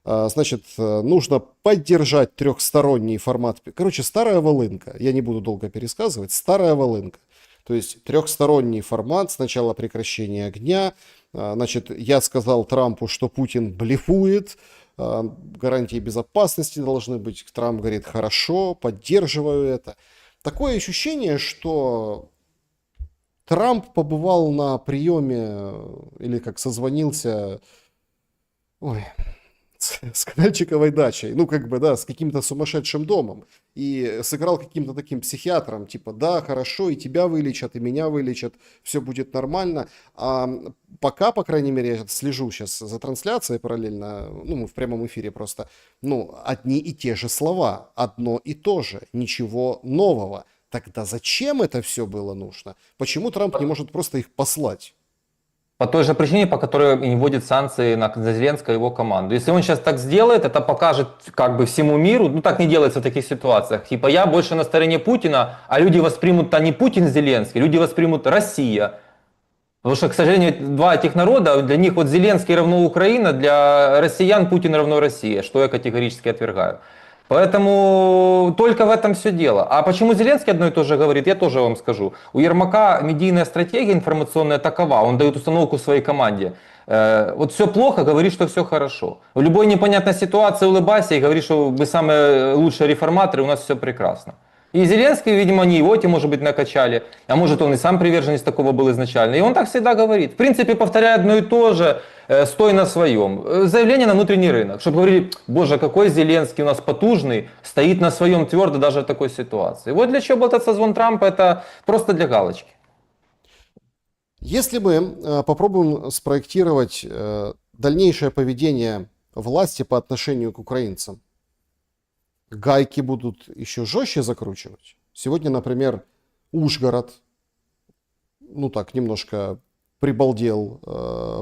значит, нужно поддержать трехсторонний формат. Короче, старая волынка. Я не буду долго пересказывать. Старая волынка. То есть трехсторонний формат, сначала прекращение огня. Значит, я сказал Трампу, что Путин блефует, гарантии безопасности должны быть. Трамп говорит, хорошо, поддерживаю это. Такое ощущение, что Трамп побывал на приеме или как созвонился, ой, с Канальчиковой дачей, ну, как бы, да, с каким-то сумасшедшим домом, и сыграл каким-то таким психиатром, типа, да, хорошо, и тебя вылечат, и меня вылечат, все будет нормально. А пока, по крайней мере, я слежу сейчас за трансляцией параллельно, ну, мы в прямом эфире просто, ну, одни и те же слова, одно и то же, ничего нового. Тогда зачем это все было нужно? Почему Трамп не может просто их послать? По той же причине, по которой и вводит санкции на Зеленского и его команду. Если он сейчас так сделает, это покажет как бы всему миру, ну так не делается в таких ситуациях. Типа я больше на стороне Путина, а люди воспримут-то не Путин Зеленский, люди воспримут Россия. Потому что, к сожалению, два этих народа, для них вот Зеленский равно Украина, для россиян Путин равно Россия, что я категорически отвергаю. Поэтому только в этом все дело. А почему Зеленский одно и то же говорит, я тоже вам скажу. У Ермака медийная стратегия информационная такова, он дает установку своей команде. Вот все плохо, говори, что все хорошо. В любой непонятной ситуации улыбайся и говори, что вы самые лучшие реформаторы, у нас все прекрасно. И Зеленский, видимо, не его эти, может быть, накачали, а может он и сам приверженец такого был изначально. И он так всегда говорит. В принципе, повторяя одно и то же, стой на своем. Заявление на внутренний рынок, чтобы говорили, боже, какой Зеленский у нас потужный, стоит на своем твердо даже в такой ситуации. Вот для чего был этот созвон Трампа, это просто для галочки. Если мы попробуем спроектировать дальнейшее поведение власти по отношению к украинцам, гайки будут еще жестче закручивать. Сегодня, например, Ужгород, ну так, немножко прибалдел,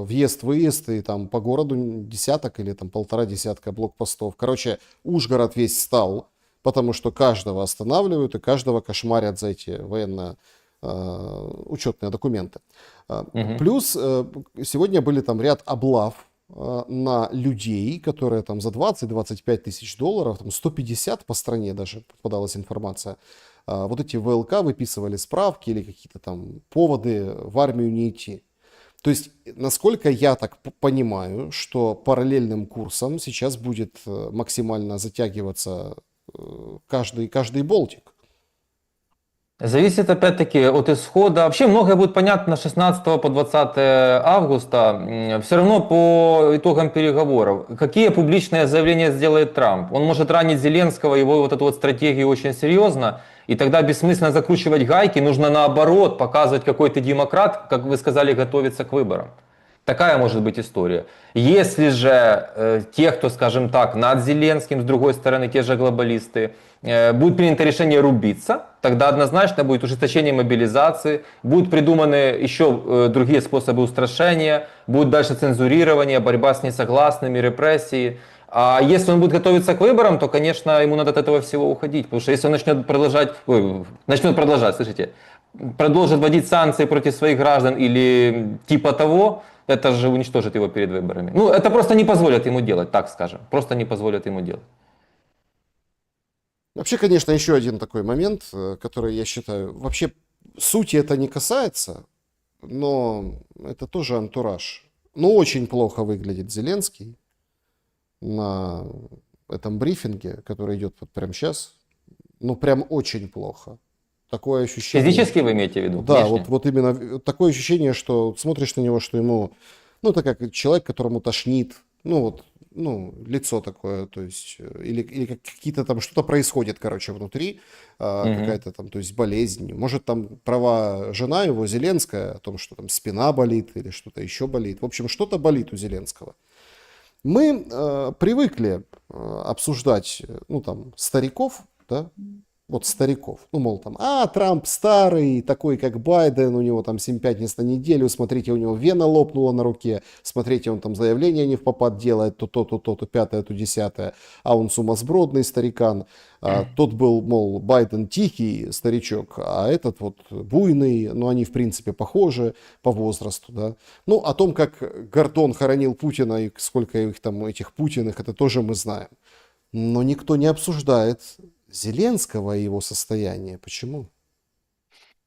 въезд-выезд, и там по городу десяток или там полтора десятка блокпостов. Короче, Ужгород весь стал, потому что каждого останавливают и каждого кошмарят за эти военно-учетные документы. Плюс сегодня были там ряд облав на людей, которые там за 20-25 тысяч долларов, там 150 по стране даже попадалась информация, вот эти ВЛК выписывали справки или какие-то там поводы в армию не идти. То есть, насколько я так понимаю, что параллельным курсом сейчас будет максимально затягиваться каждый болтик. Зависит опять-таки от исхода. Вообще многое будет понятно с 16 по 20 августа. Все равно по итогам переговоров. Какие публичные заявления сделает Трамп? Он может ранить Зеленского, его вот эту вот стратегию очень серьезно. И тогда бессмысленно закручивать гайки. Нужно наоборот показывать, какой ты демократ, как вы сказали, готовиться к выборам. Такая может быть история. Если же те, кто, скажем так, над Зеленским, с другой стороны, те же глобалисты, будет принято решение рубиться, тогда однозначно будет ужесточение мобилизации, будут придуманы еще другие способы устрашения, будет дальше цензурирование, борьба с несогласными, репрессии. А если он будет готовиться к выборам, то, конечно, ему надо от этого всего уходить. Потому что если он продолжит вводить санкции против своих граждан или типа того, это же уничтожит его перед выборами. Ну, это просто не позволят ему делать, так скажем. Просто не позволят ему делать. Вообще, конечно, еще один такой момент, который я считаю, вообще сути это не касается, но это тоже антураж. Ну, очень плохо выглядит Зеленский на этом брифинге, который идет вот прямо сейчас. Ну, прям очень плохо. Такое ощущение... Физически вы имеете в виду? Да, Внешне? вот именно такое ощущение, что смотришь на него, что ему, ну, это как человек, которому тошнит, ну, вот, ну, лицо такое, то есть, или какие-то там, что-то происходит, короче, внутри, какая-то там, то есть, болезнь. Может, там права жена его, Зеленская, о том, что там спина болит или что-то еще болит. В общем, что-то болит у Зеленского. Мы привыкли обсуждать, ну, там, стариков, да, вот стариков. Ну, мол, там, Трамп старый, такой, как Байден, у него там семипятниц на неделю, смотрите, у него вена лопнула на руке, смотрите, он там заявление не в попад делает, то пятое, то десятое, а он сумасбродный старикан. Тот был, мол, Байден тихий старичок, а этот вот буйный, но они, в принципе, похожи по возрасту, да. Ну, о том, как Гордон хоронил Путина и сколько их там, этих Путиных, это тоже мы знаем. Но никто не обсуждает Зеленского и его состояние. Почему?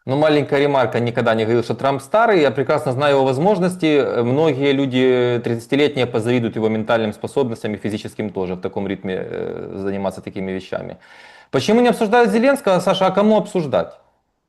Ну, маленькая ремарка, никогда не говорил, что Трамп старый, я прекрасно знаю его возможности, многие люди 30-летние позавидуют его ментальным способностям и физическим тоже, в таком ритме заниматься такими вещами. Почему не обсуждают Зеленского, Саша, а кому обсуждать?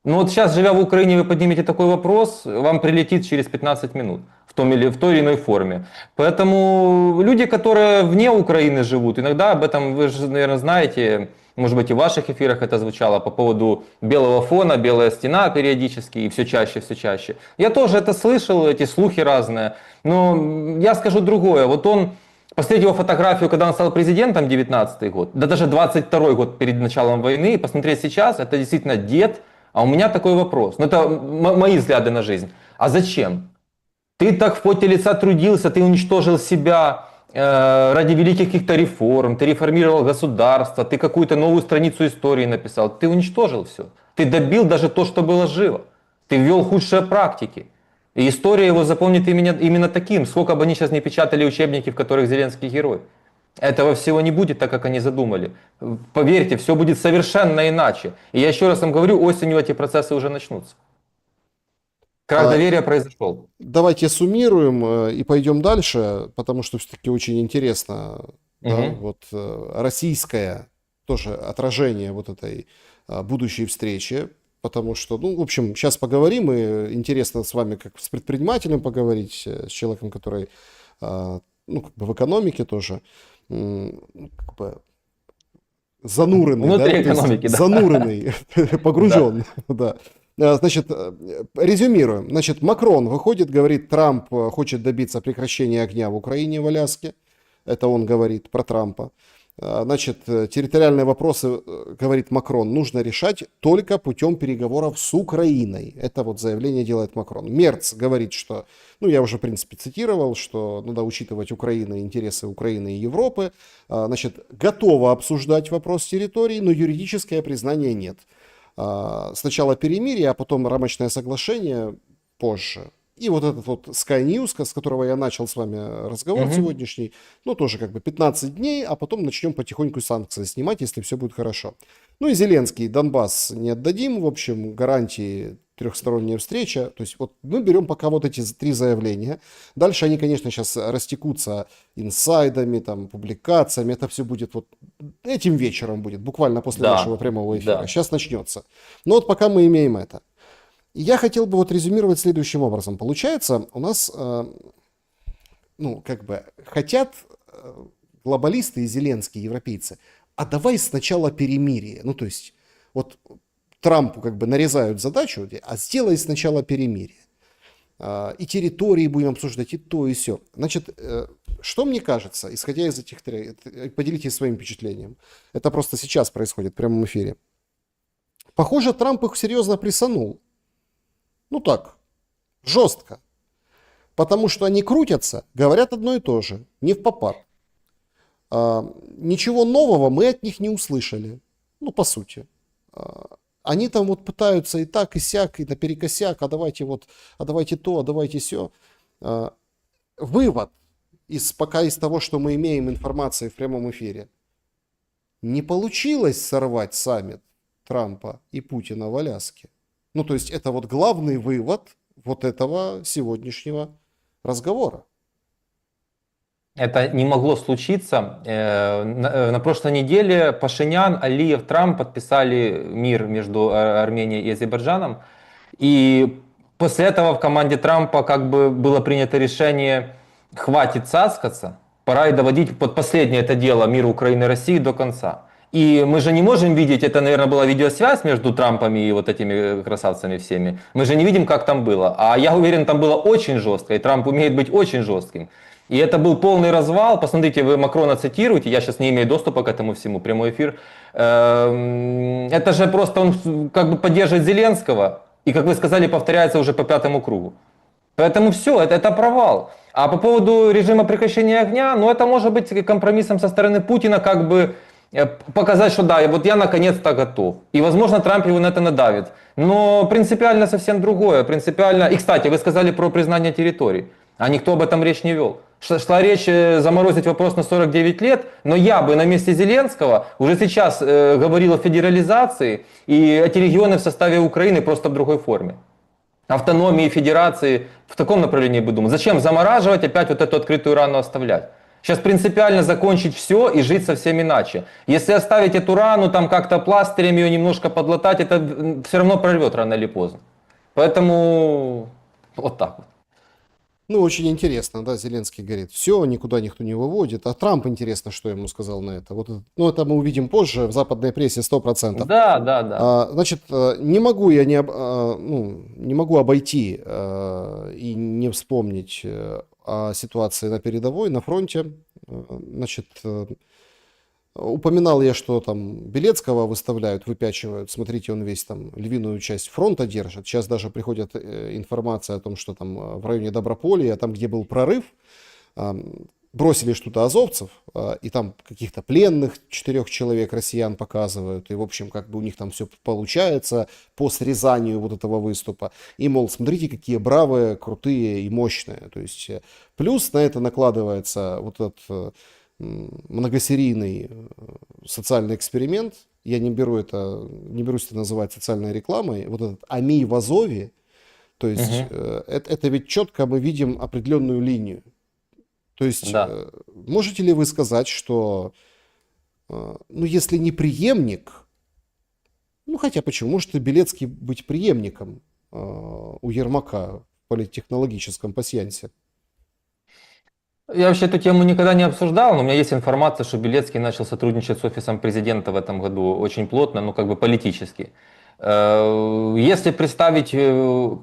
Ну вот сейчас, живя в Украине, вы поднимете такой вопрос, вам прилетит через 15 минут в той или иной форме. Поэтому люди, которые вне Украины живут, иногда об этом, вы же, наверное, знаете, может быть, и в ваших эфирах это звучало по поводу белого фона, белая стена периодически, и все чаще, все чаще. Я тоже это слышал, эти слухи разные. Но я скажу другое. Вот он, посмотреть его фотографию, когда он стал президентом, 19-й год, да даже 22-й год перед началом войны, и посмотреть сейчас, это действительно дед. А у меня такой вопрос. Ну, это мои взгляды на жизнь. А зачем? Ты так в поте лица трудился, ты уничтожил себя ради великих каких-то реформ, ты реформировал государство, ты какую-то новую страницу истории написал. Ты уничтожил все. Ты добил даже то, что было живо. Ты ввел худшие практики. И история его запомнит именно таким, сколько бы они сейчас не печатали учебники, в которых Зеленский герой. Этого всего не будет так, как они задумали. Поверьте, все будет совершенно иначе. И я еще раз вам говорю, осенью эти процессы уже начнутся. Крах А, доверия произошел. Давайте суммируем и пойдем дальше, потому что все-таки очень интересно, да, Мгм. вот российское тоже отражение вот этой будущей встречи, потому что, ну, в общем, сейчас поговорим, и интересно с вами как с предпринимателем поговорить, с человеком, который, ну, как бы в экономике тоже, ну, как бы зануренный, да, Внутри то есть экономики, да. зануренный, Да. погружен, да. Значит, резюмируем. Значит, Макрон выходит, говорит, Трамп хочет добиться прекращения огня в Украине, в Аляске. Это он говорит про Трампа. Значит, территориальные вопросы, говорит Макрон, нужно решать только путем переговоров с Украиной. Это вот заявление делает Макрон. Мерц говорит, что, ну, я уже, в принципе, цитировал, что надо учитывать Украину, интересы Украины и Европы. Значит, готова обсуждать вопрос территории, но юридическое признание нет. Сначала перемирие, а потом рамочное соглашение позже. И вот этот вот Sky News, с которого я начал с вами разговор Мгм. сегодняшний, ну тоже как бы 15 дней, а потом начнем потихоньку санкции снимать, если все будет хорошо. Ну и Зеленский, Донбасс не отдадим, в общем, гарантии трехсторонняя встреча. То есть вот мы берем пока вот эти три заявления. Дальше они, конечно, сейчас растекутся инсайдами, там, публикациями. Это все будет вот этим вечером будет, буквально после нашего Да, прямого эфира. да. Сейчас начнется. Но вот пока мы имеем это. И я хотел бы вот резюмировать следующим образом. Получается, у нас, ну, как бы, хотят глобалисты и Зеленские, европейцы, а давай сначала перемирие. Ну, то есть, вот Трампу как бы нарезают задачу, а сделай сначала перемирие. И территории будем обсуждать, и то, и все. Значит, что мне кажется, исходя из этих трех, поделитесь своим впечатлением. Это просто сейчас происходит в прямом эфире. Похоже, Трамп их серьезно прессанул. Ну так, жестко. Потому что они крутятся, говорят одно и то же, не впопад. Ничего нового мы от них не услышали. Ну, по сути. Они там вот пытаются и так, и сяк, и наперекосяк, а давайте вот, а давайте то, а давайте сё. Вывод пока из того, что мы имеем информации в прямом эфире. Не получилось сорвать саммит Трампа и Путина в Аляске. Ну, то есть это вот главный вывод вот этого сегодняшнего разговора. Это не могло случиться. На прошлой неделе Пашинян, Алиев, Трамп подписали мир между Арменией и Азербайджаном. И после этого в команде Трампа как бы было принято решение: хватит цаскаться, пора и доводить под последнее это дело мир Украины и России до конца. И мы же не можем видеть, это, наверное, была видеосвязь между Трампами и вот этими красавцами всеми. Мы же не видим, как там было. А я уверен, там было очень жестко, и Трамп умеет быть очень жестким. И это был полный развал. Посмотрите, вы Макрона цитируете, я сейчас не имею доступа к этому всему, прямой эфир. Это же просто он как бы поддерживает Зеленского, и, как вы сказали, повторяется уже по 5-му кругу. Поэтому все, это провал. А по поводу режима прекращения огня, ну это может быть компромиссом со стороны Путина, как бы показать, что да, вот я наконец-то готов. И, возможно, Трамп его на это надавит. Но принципиально совсем другое. Принципиально... И, кстати, вы сказали про признание территорий. А никто об этом речь не вел. Шла речь заморозить вопрос на 49 лет, но я бы на месте Зеленского уже сейчас говорил о федерализации, и эти регионы в составе Украины просто в другой форме. Автономии, федерации, в таком направлении бы думал. Зачем замораживать, опять вот эту открытую рану оставлять? Сейчас принципиально закончить все и жить совсем иначе. Если оставить эту рану, там как-то пластырем ее немножко подлатать, это все равно прорвет рано или поздно. Поэтому вот так вот. Ну, очень интересно, да, Зеленский говорит, все, никуда никто не выводит, а Трамп, интересно, что ему сказал на это. Вот, ну, это мы увидим позже в западной прессе 100%. Да. Значит, не могу я не могу обойти и не вспомнить о ситуации на передовой, на фронте. Значит, упоминал я, что там Белецкого выставляют, выпячивают. Смотрите, он весь там львиную часть фронта держит. Сейчас даже приходит информация о том, что там в районе Доброполья, там, где был прорыв, бросили что-то азовцев, и там каких-то пленных 4 человек россиян показывают. И, в общем, как бы у них там все получается по срезанию вот этого выступа. И, мол, смотрите, какие бравые, крутые и мощные. То есть, плюс на это накладывается вот этот многосерийный социальный эксперимент. Я не берусь это называть социальной рекламой. Вот этот Амий в Азове, то есть это ведь четко мы видим определенную линию. То есть можете ли вы сказать, что ну если не преемник, ну хотя почему, может и Белецкий быть преемником у Ермака в политтехнологическом пасьянсе? Я вообще эту тему никогда не обсуждал, но у меня есть информация, что Белецкий начал сотрудничать с офисом президента в этом году очень плотно, ну как бы политически. Если представить,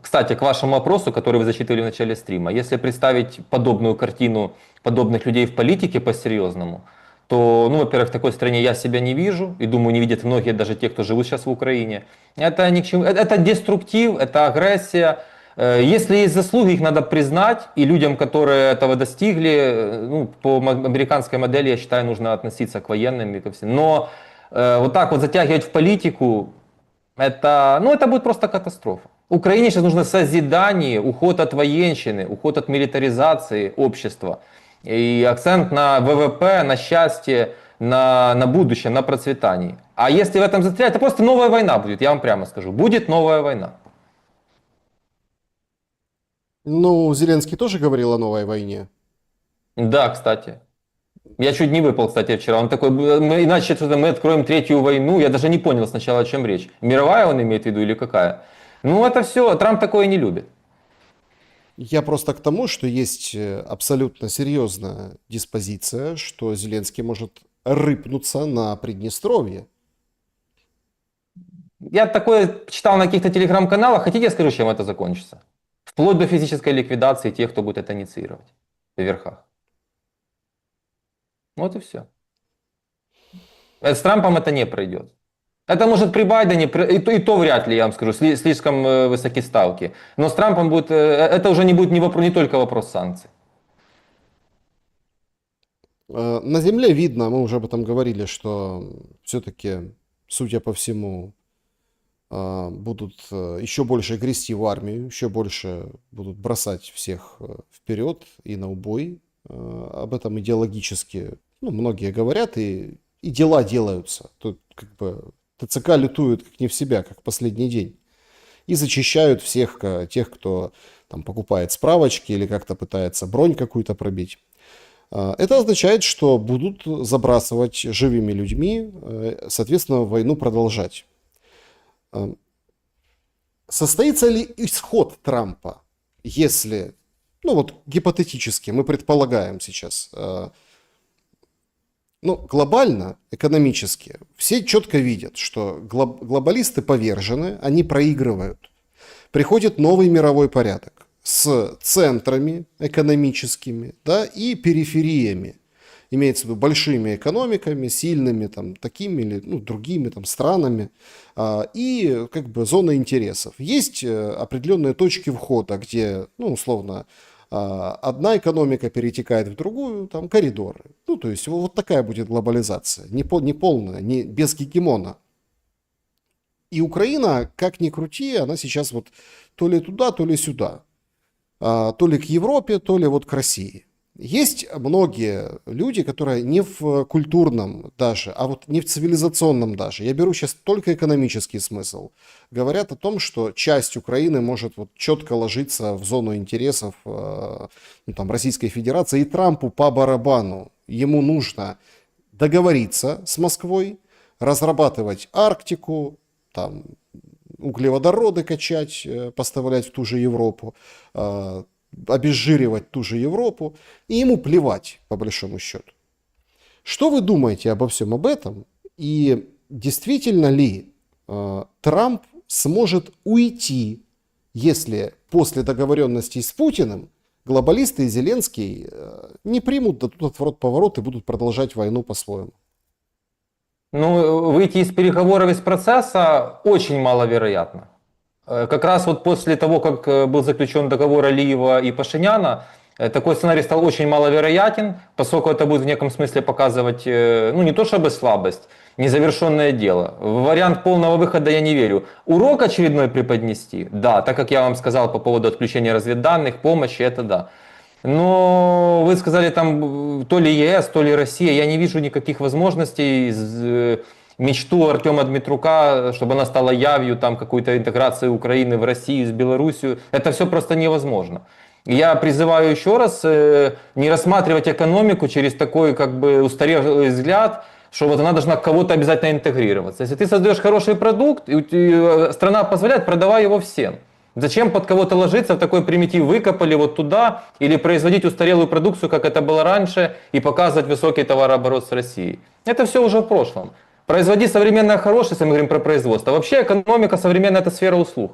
кстати, к вашему вопросу, который вы зачитывали в начале стрима, если представить подобную картину подобных людей в политике по-серьезному, то, ну, во-первых, в такой стране я себя не вижу, и думаю, не видят многие, даже те, кто живут сейчас в Украине. Это ни к чему, это деструктив, это агрессия. Если есть заслуги, их надо признать, и людям, которые этого достигли, ну, по американской модели, я считаю, нужно относиться к военным и ко всем. Но вот так вот затягивать в политику, это будет просто катастрофа. Украине сейчас нужно созидание, уход от военщины, уход от милитаризации общества. И акцент на ВВП, на счастье, на будущее, на процветание. А если в этом застрять, это просто новая война будет, я вам прямо скажу. Будет новая война. Ну, Зеленский тоже говорил о новой войне. Да, кстати. Я чуть не выпал, кстати, вчера. Он такой, иначе что-то мы откроем 3-ю войну. Я даже не понял сначала, о чем речь. Мировая он имеет в виду или какая? Ну, это все. Трамп такое не любит. Я просто к тому, что есть абсолютно серьезная диспозиция, что Зеленский может рыпнуться на Приднестровье. Я такое читал на каких-то телеграм-каналах. Хотите, я скажу, чем это закончится? Вплоть до физической ликвидации тех, кто будет это инициировать в верхах. Вот и все. С Трампом это не пройдет. Это может при Байдене, и то вряд ли, я вам скажу, слишком высокие ставки. Но с Трампом будет, это уже не будет не только вопрос санкций. На земле видно, мы уже об этом говорили, что все-таки, судя по всему, будут еще больше грести в армию, еще больше будут бросать всех вперед и на убой. Об этом идеологически, ну, многие говорят, и дела делаются. Тут как бы ТЦК лютуют как не в себя, как в последний день. И зачищают всех тех, кто там покупает справочки или как-то пытается бронь какую-то пробить. Это означает, что будут забрасывать живыми людьми, соответственно, войну продолжать. Состоится ли исход Трампа, если, ну вот гипотетически, мы предполагаем сейчас, ну глобально, экономически, все четко видят, что глобалисты повержены, они проигрывают. Приходит новый мировой порядок. с центрами экономическими, да, и перифериями. Имеется в виду большими экономиками, сильными там, такими или ну, другими там, странами, и как бы зона интересов. Есть определенные точки входа, где, ну, условно, одна экономика перетекает в другую, там коридоры. Ну, то есть вот такая будет глобализация, не полная, не без гегемона. И Украина, как ни крути, она сейчас вот то ли туда, то ли сюда. То ли к Европе, то ли вот к России. Есть многие люди, которые не в культурном даже, а вот не в цивилизационном даже, я беру сейчас только экономический смысл, говорят о том, что часть Украины может вот четко ложиться в зону интересов ну, там, Российской Федерации, и Трампу по барабану. Ему нужно договориться с Москвой, разрабатывать Арктику, там, углеводороды качать, поставлять в ту же Европу, обезжиривать ту же Европу, и ему плевать, по большому счету. Что вы думаете обо всем об этом? И действительно ли Трамп сможет уйти, если после договоренностей с Путиным глобалисты и Зеленский не примут да тут отворот-поворот и будут продолжать войну по-своему? Ну, выйти из переговоров, из процесса очень маловероятно. Как раз вот после того, как был заключен договор Алиева и Пашиняна, такой сценарий стал очень маловероятен, поскольку это будет в неком смысле показывать, ну не то чтобы слабость, незавершенное дело. В вариант полного выхода я не верю. Урок очередной преподнести, да, так как я вам сказал по поводу отключения разведданных, помощи, это да. Но вы сказали там то ли ЕС, то ли Россия, я не вижу никаких возможностей мечту Артема Дмитрука, чтобы она стала явью там какой-то интеграции Украины в Россию, с Белоруссию. Это все просто невозможно. Я призываю еще раз не рассматривать экономику через такой как бы устаревший взгляд, что вот она должна кого-то обязательно интегрироваться. Если ты создаешь хороший продукт, и страна позволяет, продавай его всем. Зачем под кого-то ложиться, в такой примитив выкопали вот туда, или производить устарелую продукцию, как это было раньше, и показывать высокий товарооборот с Россией. Это все уже в прошлом. Производи современное хорошее, если мы говорим про производство. Вообще экономика современная – это сфера услуг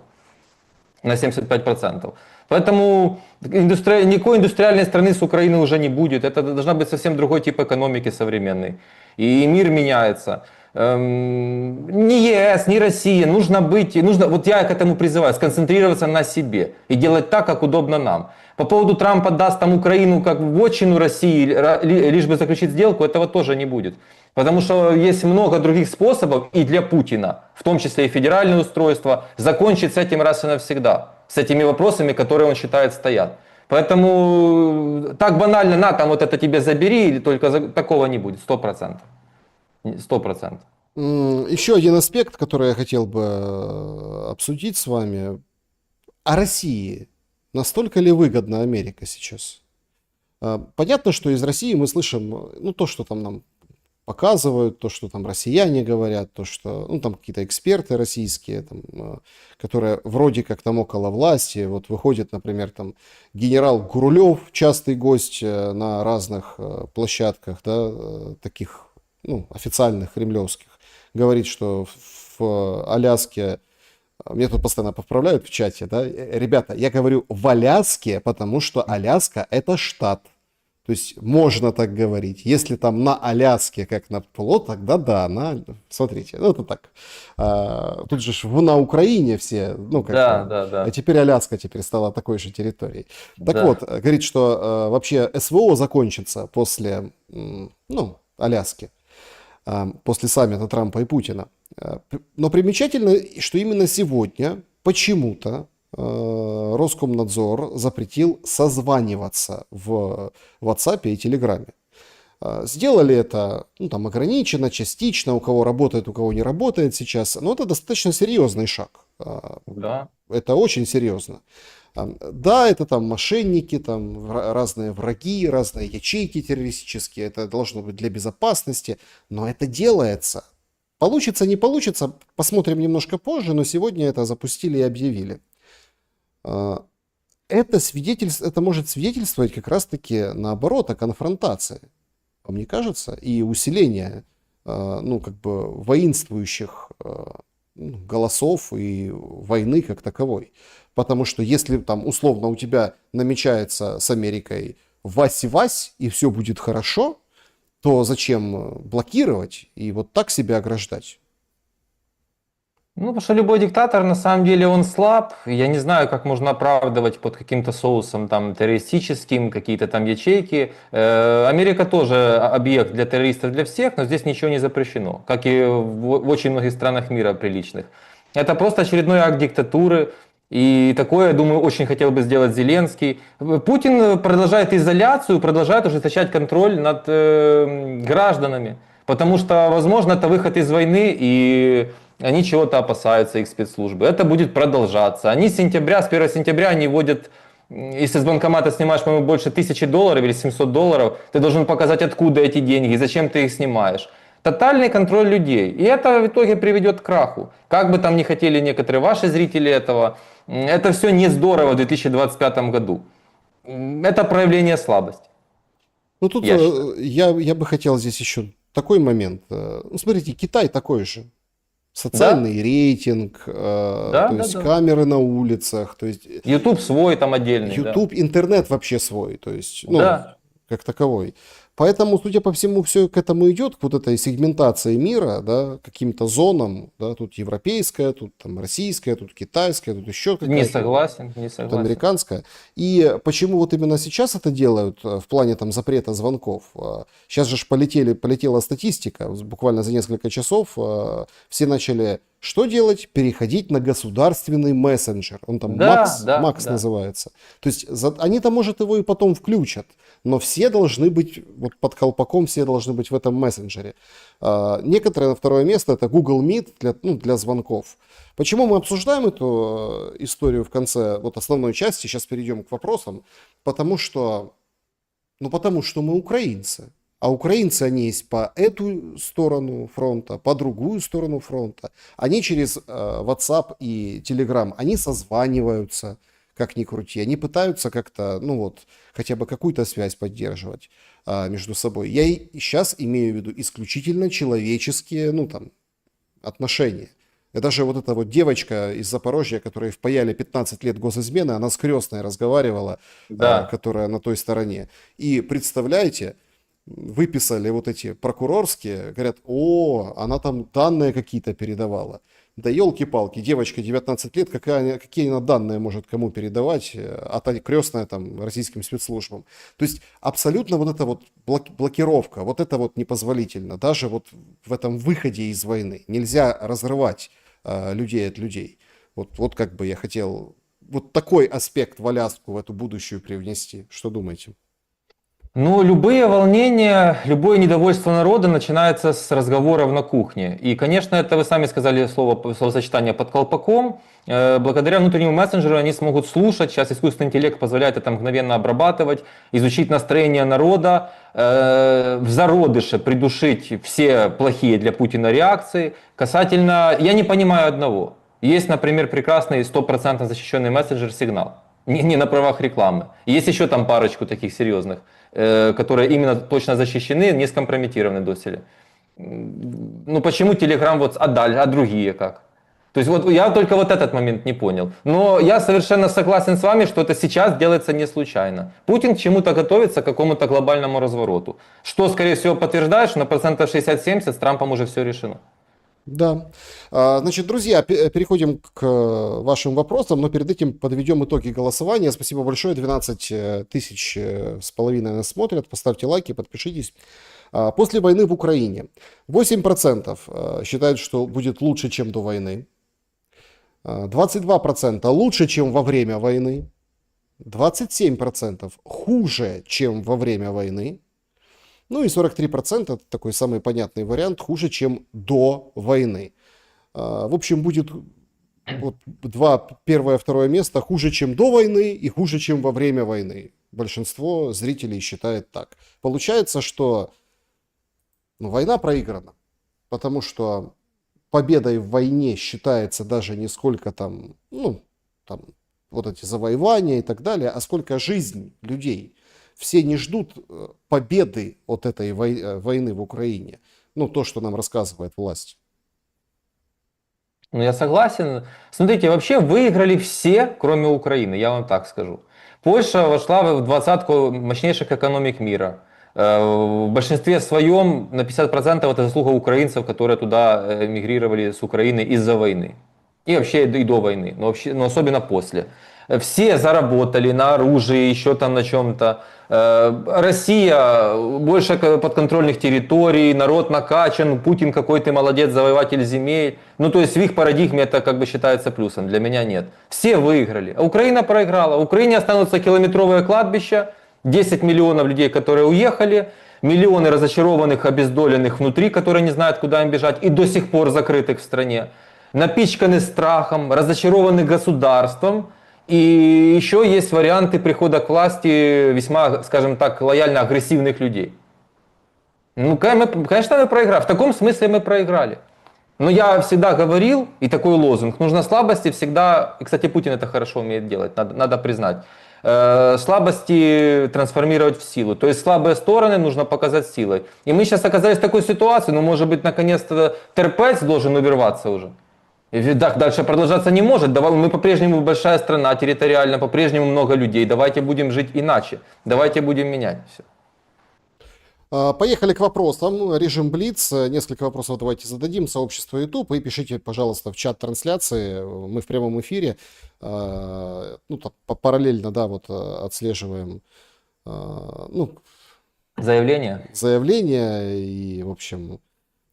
на 75%. Поэтому никакой индустриальной страны с Украины уже не будет. Это должна быть совсем другой тип экономики современной. И мир меняется. Ни ЕС, ни Россия. Вот я к этому призываю, сконцентрироваться на себе и делать так, как удобно нам. По поводу Трампа даст там Украину как вотчину России, лишь бы заключить сделку, этого тоже не будет. Потому что есть много других способов и для Путина, в том числе и федеральное устройство, закончить с этим раз и навсегда. С этими вопросами, которые он считает стоят. Поэтому так банально, на там вот это тебе забери, или только такого не будет, 100%. 100%. Еще один аспект, который я хотел бы обсудить с вами. О России. Настолько ли выгодна Америка сейчас? Понятно, что из России мы слышим, ну, то, что там нам показывают, то, что там россияне говорят, то, что, ну, там какие-то эксперты российские, там, которые вроде как там около власти, вот выходит, например, там генерал Гурулев, частый гость на разных площадках, да, таких, ну, официальных, кремлевских, говорит, что в Аляске, меня тут постоянно поправляют в чате, да, ребята, я говорю в Аляске, потому что Аляска это штат. То есть можно так говорить. Если там на Аляске, как на плот, тогда да, смотрите, ну это так. Тут же на Украине все, ну как Да. а теперь Аляска теперь стала такой же территорией. Так Да. вот, говорит, что вообще СВО закончится после, ну, Аляски, после саммита Трампа и Путина. Но примечательно, что именно сегодня почему-то Роскомнадзор запретил созваниваться в WhatsApp и Телеграме. Сделали это, ну, там, ограниченно, частично, у кого работает, у кого не работает сейчас. Но это достаточно серьезный шаг. Да. Это очень серьезно. Да, это там мошенники, там разные враги, разные ячейки террористические. Это должно быть для безопасности. Но это делается. Получится, не получится, посмотрим немножко позже. Но сегодня это запустили и объявили. Это может свидетельствовать как раз-таки наоборот о конфронтации, мне кажется, и усиление, ну, как бы воинствующих голосов и войны как таковой. Потому что если там условно у тебя намечается с Америкой вась-вась, и все будет хорошо, то зачем блокировать и вот так себя ограждать? Ну, потому что любой диктатор, на самом деле, он слаб. Я не знаю, как можно оправдывать под каким-то соусом там террористическим, какие-то там ячейки. Америка тоже объект для террористов, для всех, но здесь ничего не запрещено, как и в очень многих странах мира приличных. Это просто очередной акт диктатуры. И такое, я думаю, очень хотел бы сделать Зеленский. Путин продолжает изоляцию, продолжает ужесточать контроль над гражданами. Потому что, возможно, это выход из войны, и они чего-то опасаются, их спецслужбы. Это будет продолжаться. Они с сентября, с 1 сентября они вводят, если с банкомата снимаешь, по-моему, больше $1000 или $700, ты должен показать, откуда эти деньги, зачем ты их снимаешь. Тотальный контроль людей. И это в итоге приведет к краху. Как бы там ни хотели некоторые ваши зрители этого, это все не здорово в 2025 году. Это проявление слабости, Ну тут я считаю. я бы хотел здесь еще такой момент. Ну, смотрите, Китай такой же. Да, Социальный рейтинг, да, то да, есть да. камеры на улицах, то есть YouTube свой там отдельный, да. YouTube, интернет вообще свой, то есть, ну, Да, как таковой. Поэтому, судя по всему, все к этому идет, к вот этой сегментации мира, да, каким-то зонам, да, тут европейская, тут там российская, тут китайская, тут еще не какая-то, согласен, не тут согласен. американская. И почему вот именно сейчас это делают в плане там запрета звонков? Сейчас же полетела статистика, буквально за несколько часов все начали что делать? Переходить на государственный мессенджер. Он там Да, да, Макс да. называется. То есть они-то, может, его и потом включат, но все должны быть вот под колпаком, все должны быть в этом мессенджере. Некоторые на второе место это Google Meet для звонков. Почему мы обсуждаем эту историю в конце вот основной части? Сейчас перейдем к вопросам. Потому что, потому что мы украинцы. А украинцы, они есть по эту сторону фронта, по другую сторону фронта. Они через WhatsApp и Telegram, они созваниваются, как ни крути. Они пытаются как-то, хотя бы какую-то связь поддерживать между собой. Я и сейчас имею в виду исключительно человеческие, отношения. И даже вот эта вот девочка из Запорожья, которой впаяли 15 лет госизмены, она с крестной разговаривала, Да. которая на той стороне. И представляете, выписали вот эти прокурорские, говорят, она там данные какие-то передавала. Да елки-палки, девочка 19 лет, какие она данные может кому передавать, а та крестная там российским спецслужбам. То есть абсолютно вот эта вот блокировка, вот это вот непозволительно. Даже вот в этом выходе из войны нельзя разрывать людей от людей. Вот как бы я хотел вот такой аспект в Аляску, в эту будущую привнести. Что думаете? Ну, любые волнения, любое недовольство народа начинается с разговоров на кухне. И, конечно, это вы сами сказали словосочетание под колпаком. Благодаря внутреннему мессенджеру они смогут слушать. Сейчас искусственный интеллект позволяет это мгновенно обрабатывать, изучить настроение народа, в зародыше придушить все плохие для Путина реакции. Касательно, я не понимаю одного. Есть, например, прекрасный 100% защищенный мессенджер «Сигнал». Не на правах рекламы. Есть еще там парочку таких серьезных, которые именно точно защищены, не скомпрометированы доселе. Ну почему Telegram вот, а другие как? То есть вот я только вот этот момент не понял. Но я совершенно согласен с вами, что это сейчас делается не случайно. Путин к чему-то готовится, к какому-то глобальному развороту. Что, скорее всего, подтверждает, что на процентов 60-70 с Трампом уже все решено. Да. Значит, друзья, переходим к вашим вопросам, но перед этим подведем итоги голосования. Спасибо большое, 12 тысяч с половиной нас смотрят. Поставьте лайки, подпишитесь. После войны в Украине 8% считают, что будет лучше, чем до войны. 22% лучше, чем во время войны. 27% хуже, чем во время войны. Ну и 43% это такой самый понятный вариант, хуже, чем до войны. В общем, будет вот первое, второе место хуже, чем до войны и хуже, чем во время войны. Большинство зрителей считает так. Получается, что война проиграна, потому что победой в войне считается даже не сколько там вот эти завоевания и так далее, а сколько жизнь людей. Все не ждут победы от этой войны в Украине. То, что нам рассказывает власть. Ну, я согласен. Смотрите, вообще выиграли все, кроме Украины, я вам так скажу. Польша вошла в двадцатку мощнейших экономик мира. В большинстве своем на 50% это заслуга украинцев, которые туда мигрировали с Украины из-за войны. И вообще и до войны, но особенно после. Все заработали на оружии, еще там на чем-то. Россия больше подконтрольных территорий, народ накачан, Путин какой-то молодец, завоеватель земель. Ну, то есть в их парадигме это как бы считается плюсом, для меня нет. Все выиграли, а Украина проиграла. В Украине останутся километровое кладбище, 10 миллионов людей, которые уехали, миллионы разочарованных, обездоленных внутри, которые не знают, куда им бежать, и до сих пор закрытых в стране, напичканы страхом, разочарованы государством. И еще есть варианты прихода к власти весьма, скажем так, лояльно агрессивных людей. Ну, конечно, мы проиграли. В таком смысле мы проиграли. Но я всегда говорил, и такой лозунг, нужно слабости всегда, и, кстати, Путин это хорошо умеет делать, надо признать, слабости трансформировать в силу. То есть слабые стороны нужно показать силой. И мы сейчас оказались в такой ситуации, ну, может быть, наконец-то терпец должен увирваться уже. И так дальше продолжаться не может. Мы по-прежнему большая страна, территориально, по-прежнему много людей. Давайте будем жить иначе. Давайте будем менять все. Поехали к вопросам. Режим Блиц. Несколько вопросов давайте зададим. Сообщество YouTube. И пишите, пожалуйста, в чат трансляции. Мы в прямом эфире. Ну, параллельно, да, вот отслеживаем ну, заявления. И, в общем,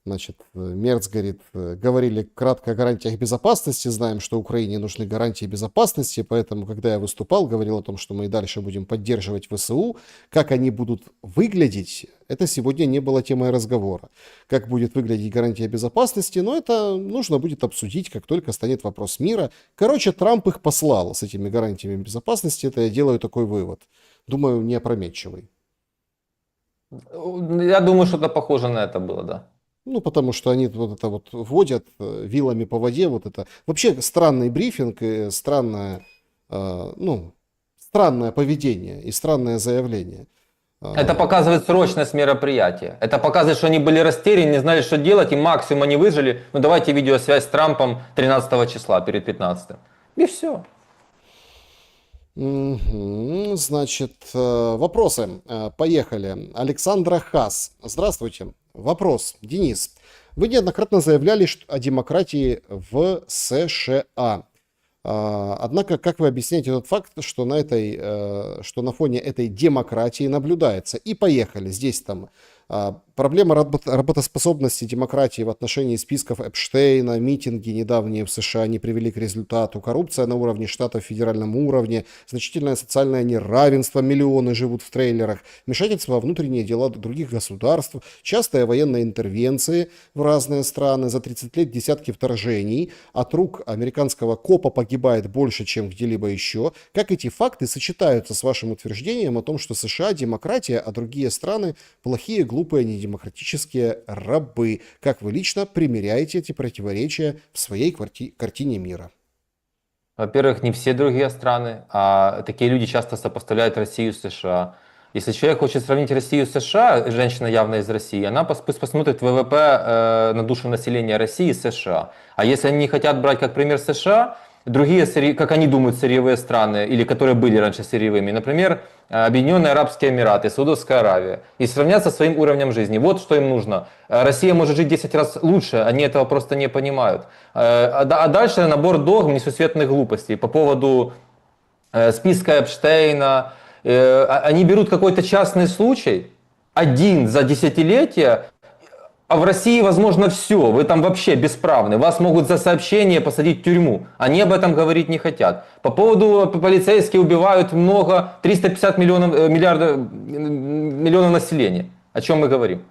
значит, Мерц говорит, говорили кратко о гарантиях безопасности, знаем, что Украине нужны гарантии безопасности, поэтому, когда я выступал, говорил о том, что мы и дальше будем поддерживать ВСУ, как они будут выглядеть, это сегодня не было темой разговора. Как будет выглядеть гарантия безопасности, но это нужно будет обсудить, как только станет вопрос мира. Короче, Трамп их послал с этими гарантиями безопасности, это я делаю такой вывод. Думаю, не опрометчивый. Я думаю, что-то похоже на это было, да. Ну, потому что они вот это вот водят вилами по воде, вот это. Вообще странный брифинг, и странное, ну, странное поведение и странное заявление. Это показывает срочность мероприятия. Это показывает, что они были растеряны, не знали, что делать, и максимум они выжили. Ну, давайте видеосвязь с Трампом 13 числа перед 15. И все. Значит, вопросы. Поехали. Александра Хас. Здравствуйте. Вопрос. Денис. Вы неоднократно заявляли о демократии в США. Однако, как вы объясняете тот факт, что на фоне этой демократии наблюдается? И поехали. Здесь там проблема работоспособности демократии в отношении списков Эпштейна, митинги недавние в США не привели к результату, коррупция на уровне штатов, федеральном уровне, значительное социальное неравенство, миллионы живут в трейлерах, вмешательство во внутренние дела других государств, частые военные интервенции в разные страны, за 30 лет десятки вторжений, от рук американского копа погибает больше, чем где-либо еще. Как эти факты сочетаются с вашим утверждением о том, что США демократия, а другие страны плохие, глупые, недемократические рабы? Как вы лично примеряете эти противоречия в своей картине мира? Во-первых, не все другие страны, а такие люди часто сопоставляют Россию с США. Если человек хочет сравнить Россию с США, женщина явно из России, она пусть посмотрит ВВП на душу населения России и США. А если они не хотят брать как пример США, другие, как они думают, сырьевые страны, или которые были раньше сырьевыми, например, Объединенные Арабские Эмираты, Саудовская Аравия, и сравнять со своим уровнем жизни. Вот что им нужно. Россия может жить 10 раз лучше, они этого просто не понимают. А дальше набор догм несусветных глупостей по поводу списка Эпштейна. Они берут какой-то частный случай, один за десятилетия, а в России возможно все, вы там вообще бесправны, вас могут за сообщение посадить в тюрьму. Они об этом говорить не хотят. По поводу полицейские убивают много, 350 миллионов населения. О чем мы говорим?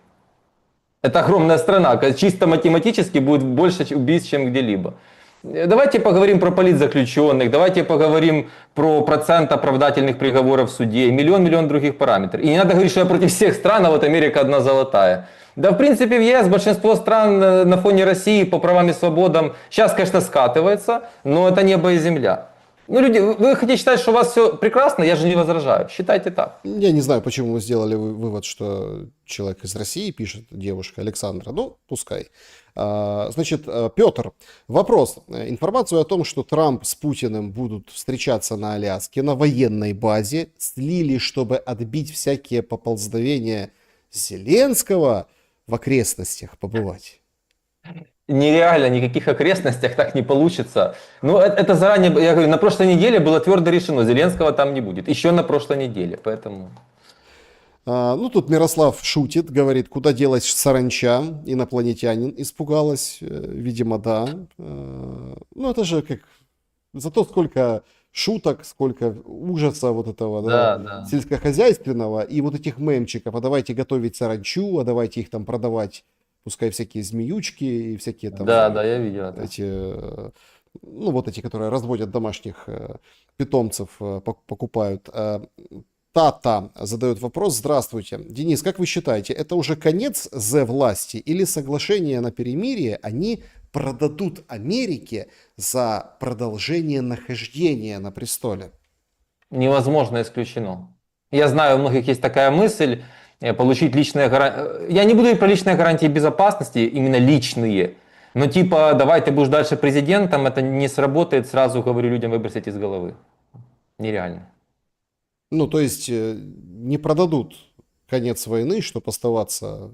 Это огромная страна, чисто математически будет больше убийств, чем где-либо. Давайте поговорим про политзаключенных, давайте поговорим про процент оправдательных приговоров в суде, миллион других параметров. И не надо говорить, что я против всех стран, а вот Америка одна золотая. Да, в принципе, в ЕС большинство стран на фоне России по правам и свободам сейчас, конечно, скатывается, но это небо и земля. Ну, люди, вы хотите считать, что у вас все прекрасно? Я же не возражаю. Считайте так. Я не знаю, почему вы сделали вывод, что человек из России пишет, девушка Александра. Ну, пускай. Значит, Петр, вопрос. Информацию о том, что Трамп с Путиным будут встречаться на Аляске на военной базе, слили, чтобы отбить всякие поползновения Зеленского в окрестностях побывать. Нереально, никаких окрестностях так не получится. Ну, это заранее, я говорю, на прошлой неделе было твердо решено, Зеленского там не будет. Еще на прошлой неделе, поэтому... Ну, тут Мирослав шутит, говорит, куда делась саранча, инопланетянин испугалась, видимо, да. Ну, это же как, зато сколько шуток, сколько ужаса вот этого, да, Да, да. сельскохозяйственного, и вот этих мемчиков, а давайте готовить саранчу, а давайте их там продавать, пускай всякие змеючки и всякие там Да, да, я видел это. эти, ну, вот эти, которые разводят домашних питомцев, покупают. Тата задает вопрос. Здравствуйте. Денис, как вы считаете, это уже конец власти или соглашение на перемирие они продадут Америке за продолжение нахождения на престоле? Невозможно, исключено. Я знаю, у многих есть такая мысль, получить личные гарантии. Я не буду говорить про личные гарантии безопасности, именно личные. Но типа, давай ты будешь дальше президентом, это не сработает, сразу говорю людям выбросить из головы. Нереально. Ну, то есть не продадут конец войны, чтобы оставаться...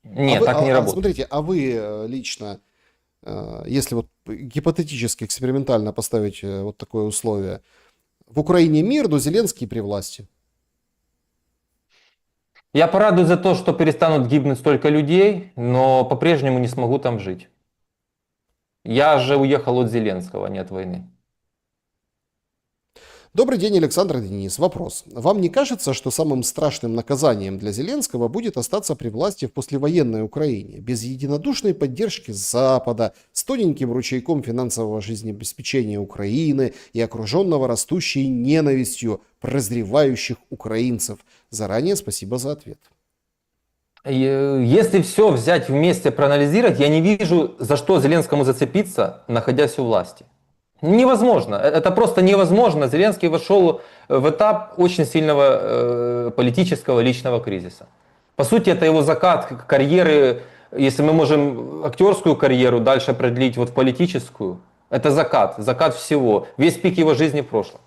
Нет, так не работает. Смотрите, а вы лично, если вот гипотетически, экспериментально поставить вот такое условие, в Украине мир, но Зеленский при власти. Я порадуюсь за то, что перестанут гибнуть столько людей, но по-прежнему не смогу там жить. Я же уехал от Зеленского, а не от войны. Добрый день, Александр и Денис. Вопрос. Вам не кажется, что самым страшным наказанием для Зеленского будет остаться при власти в послевоенной Украине, без единодушной поддержки Запада, с тоненьким ручейком финансового жизнеобеспечения Украины и окруженного растущей ненавистью прозревающих украинцев? Заранее спасибо за ответ. Если все взять вместе, проанализировать, я не вижу, за что Зеленскому зацепиться, находясь у власти. Невозможно. Это просто невозможно. Зеленский вошел в этап очень сильного политического личного кризиса. По сути, это его закат карьеры. Если мы можем актерскую карьеру дальше продлить вот в политическую, это закат всего. Весь пик его жизни в прошлом.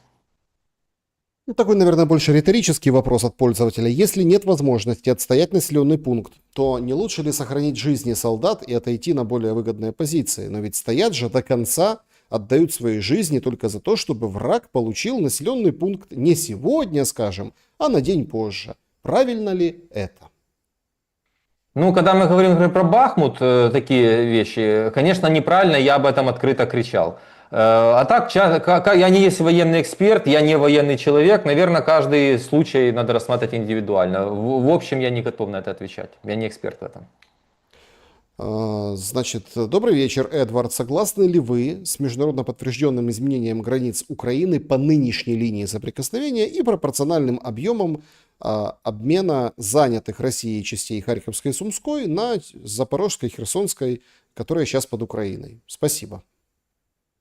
Ну, такой, наверное, больше риторический вопрос от пользователя. Если нет возможности отстоять населенный пункт, то не лучше ли сохранить жизни солдат и отойти на более выгодные позиции? Но ведь стоят же до конца, отдают свои жизни только за то, чтобы враг получил населенный пункт не сегодня, скажем, а на день позже. Правильно ли это? Ну, когда мы говорим, например, про Бахмут, такие вещи, конечно, неправильно, я об этом открыто кричал. А так, я не есть военный эксперт, я не военный человек, наверное, каждый случай надо рассматривать индивидуально. В общем, я не готов на это отвечать, я не эксперт в этом. Значит, добрый вечер, Эдвард. Согласны ли вы с международно подтвержденным изменением границ Украины по нынешней линии соприкосновения и пропорциональным объемам обмена занятых Россией частей Харьковской и Сумской на Запорожской, Херсонской, которые сейчас под Украиной? Спасибо.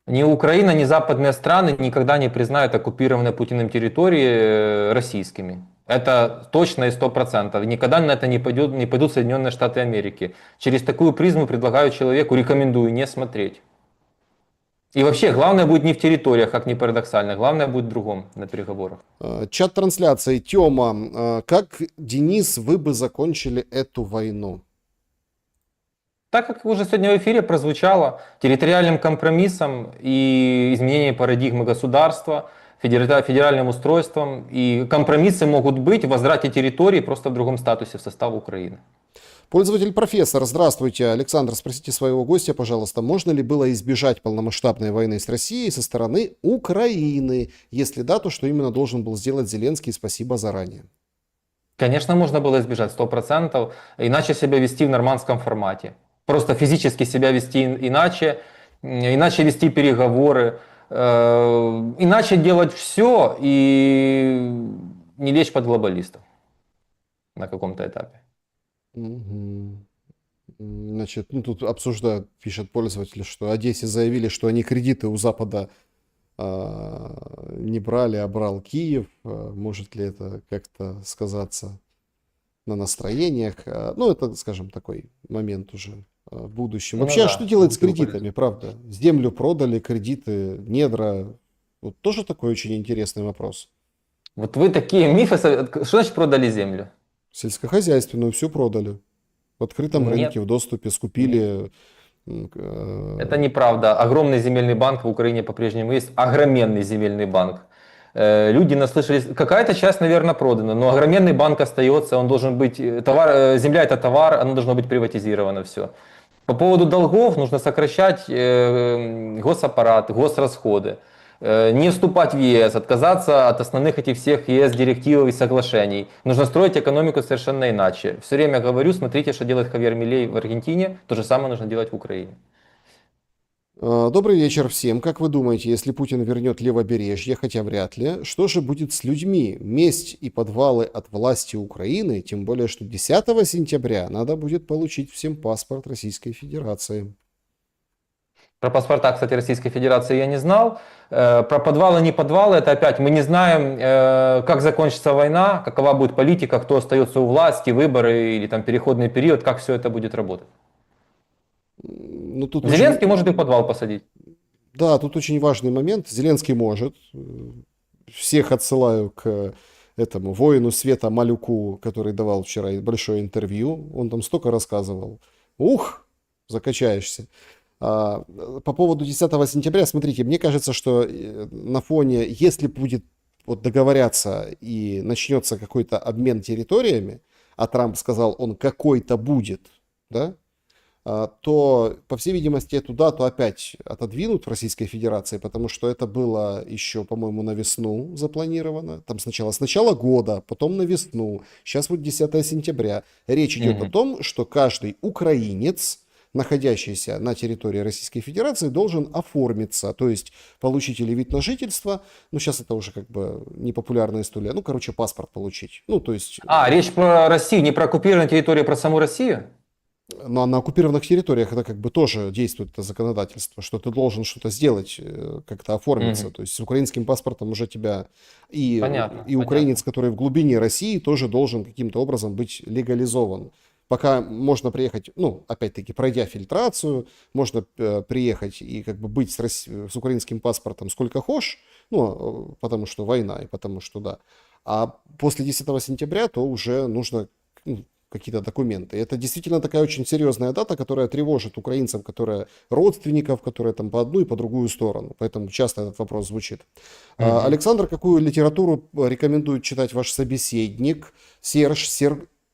Ни Украина, ни западные страны никогда не признают оккупированные Путиным территории российскими. Это точно и 100%. Никогда на это не пойдут Соединенные Штаты Америки. Через такую призму предлагаю человеку, рекомендую не смотреть. И вообще, главное будет не в территориях, как ни парадоксально, главное будет в другом на переговорах. Чат трансляции. Тёма, как, Денис, вы бы закончили эту войну? Так как уже сегодня в эфире прозвучало, территориальным компромиссом и изменением парадигмы государства, федеральным устройством. И компромиссы могут быть в возврате территории просто в другом статусе в состав Украины. Пользователь-профессор, здравствуйте. Александр, спросите своего гостя, пожалуйста, можно ли было избежать полномасштабной войны с Россией со стороны Украины? Если да, то что именно должен был сделать Зеленский? Спасибо заранее. Конечно, можно было избежать 100%, иначе себя вести в нормандском формате. Просто физически себя вести иначе, иначе вести переговоры, иначе делать все и не лечь под глобалистов на каком-то этапе. Угу. Значит, ну тут обсуждают, пишет пользователь, что Одессе заявили, что они кредиты у Запада не брали, а брал Киев. Может ли это как-то сказаться на настроениях? Ну, это, скажем, такой момент уже в будущем. Ну Вообще, а что да, делать с будущую кредитами, политику. правда? Землю продали, кредиты, недра. Вот тоже такой очень интересный вопрос. Вот вы такие мифы... Что значит продали землю? Сельскохозяйственную все продали. В открытом Нет, рынке, в доступе, нет. скупили. Это неправда. Огромный земельный банк в Украине по-прежнему есть. Огроменный земельный банк. Люди наслышались, какая-то часть, наверное, продана, но огроменный банк остается, он должен быть, земля это товар, оно должно быть приватизировано все. По поводу долгов нужно сокращать госаппарат, госрасходы, не вступать в ЕС, отказаться от основных этих всех ЕС директив и соглашений. Нужно строить экономику совершенно иначе. Все время говорю, смотрите, что делает Хавьер Милей в Аргентине, то же самое нужно делать в Украине. Добрый вечер всем. Как вы думаете, если Путин вернет левобережье, хотя вряд ли, что же будет с людьми? Месть и подвалы от власти Украины, тем более, что 10 сентября надо будет получить всем паспорт Российской Федерации. Про паспорта, кстати, Российской Федерации я не знал. Про подвалы, не подвалы, это опять мы не знаем, как закончится война, какова будет политика, кто остается у власти, выборы или там переходный период, как все это будет работать. Ну, тут Зеленский очень, может и в подвал посадить. да, тут очень важный момент. Зеленский может. Всех отсылаю к этому воину света Малюку, который давал вчера большое интервью. Он там столько рассказывал. Ух, закачаешься. По поводу 10 сентября, смотрите, мне кажется, что на фоне, если будет вот договорятся и начнется какой-то обмен территориями, а Трамп сказал, он какой-то будет, да, то, по всей видимости, эту дату опять отодвинут в Российской Федерации, потому что это было еще, по-моему, на весну запланировано. Там сначала с начала года, потом на весну. Сейчас вот 10 сентября. Речь идет о Мгм. том, что каждый украинец, находящийся на территории Российской Федерации, должен оформиться, то есть получить или вид на жительство, ну сейчас это уже как бы непопулярная история, ну короче паспорт получить, ну то есть, Речь про Россию, не про оккупированную территорию, а про саму Россию? ну, а на оккупированных территориях это как бы тоже действует это законодательство, что ты должен что-то сделать, как-то оформиться, Мгм. то есть с украинским паспортом уже тебя Понятно, и украинец, понятно. который в глубине России, тоже должен каким-то образом быть легализован. Пока можно приехать, ну, опять-таки, пройдя фильтрацию, можно приехать и как бы быть с украинским паспортом сколько хочешь, ну, потому что война и потому что да. А после 10 сентября то уже нужно, ну, какие-то документы. Это действительно такая очень серьезная дата, которая тревожит украинцев, которая родственников, которые там по одну и по другую сторону. Поэтому часто этот вопрос звучит. Мгм. Александр, какую литературу рекомендует читать ваш собеседник?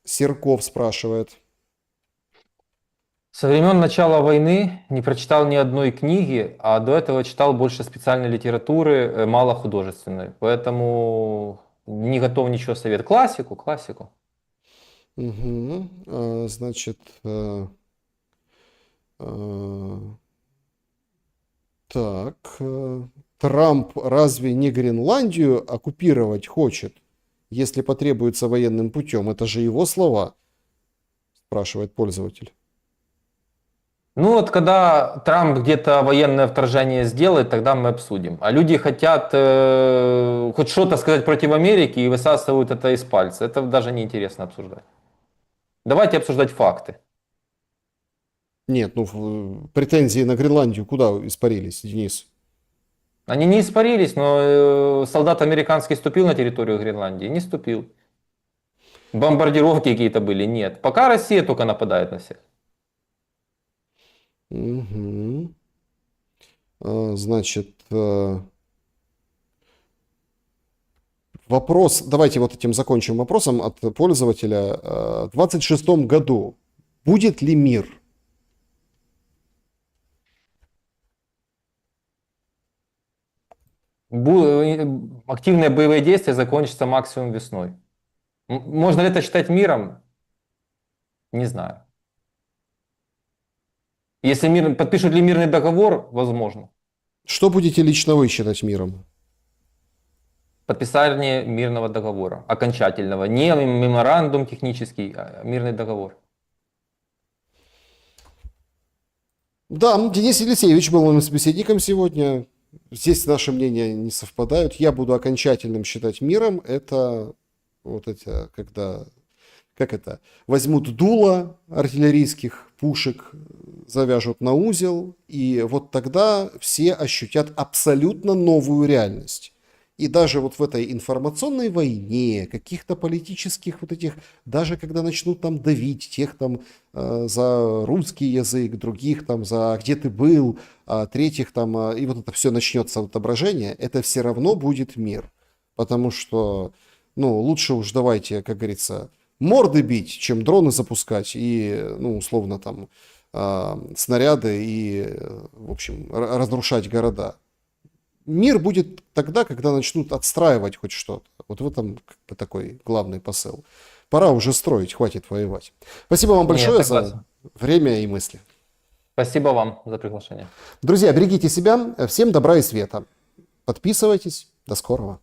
Серков спрашивает. Со времен начала войны не прочитал ни одной книги, а до этого читал больше специальной литературы, мало художественной. Поэтому не готов ничего советовать. Классику, классику. Мгм. Значит, э, так, Трамп разве не Гренландию оккупировать хочет, если потребуется военным путем? Это же его слова, спрашивает пользователь. Ну вот когда Трамп где-то военное вторжение сделает, тогда мы обсудим. А люди хотят хоть что-то сказать против Америки и высасывают это из пальца. Это даже не интересно обсуждать. Давайте обсуждать факты. Нет, ну претензии на Гренландию куда испарились, Денис? Они не испарились, но солдат американский ступил на территорию Гренландии? Не ступил. Бомбардировки какие-то были? Нет. Пока Россия только нападает на всех. Мгм. Значит, вопрос, давайте вот этим закончим вопросом от пользователя. В 26-м году будет ли мир? Активные боевые действия закончатся максимум весной. Можно ли это считать миром? Не знаю. Если подпишут ли мирный договор, возможно. Что будете лично вы считать миром? Подписание мирного договора, окончательного. Не меморандум технический, а мирный договор. Да, Денис Елисеевич был моим собеседником сегодня. Здесь наши мнения не совпадают. Я буду окончательным считать миром. Это вот это, когда, как это, возьмут дуло артиллерийских пушек, завяжут на узел, и вот тогда все ощутят абсолютно новую реальность. И даже вот в этой информационной войне, каких-то политических вот этих, даже когда начнут там давить тех там за русский язык, других там за где ты был, третьих там, и вот это все начнется отображение, это все равно будет мир. Потому что, ну, лучше уж давайте, как говорится, морды бить, чем дроны запускать и, ну, условно там снаряды и, в общем, разрушать города. Мир будет тогда, когда начнут отстраивать хоть что-то. Вот в этом как бы такой главный посыл. Пора уже строить, хватит воевать. Спасибо вам большое за время и мысли. Спасибо вам за приглашение. Друзья, берегите себя. Всем добра и света. Подписывайтесь. До скорого.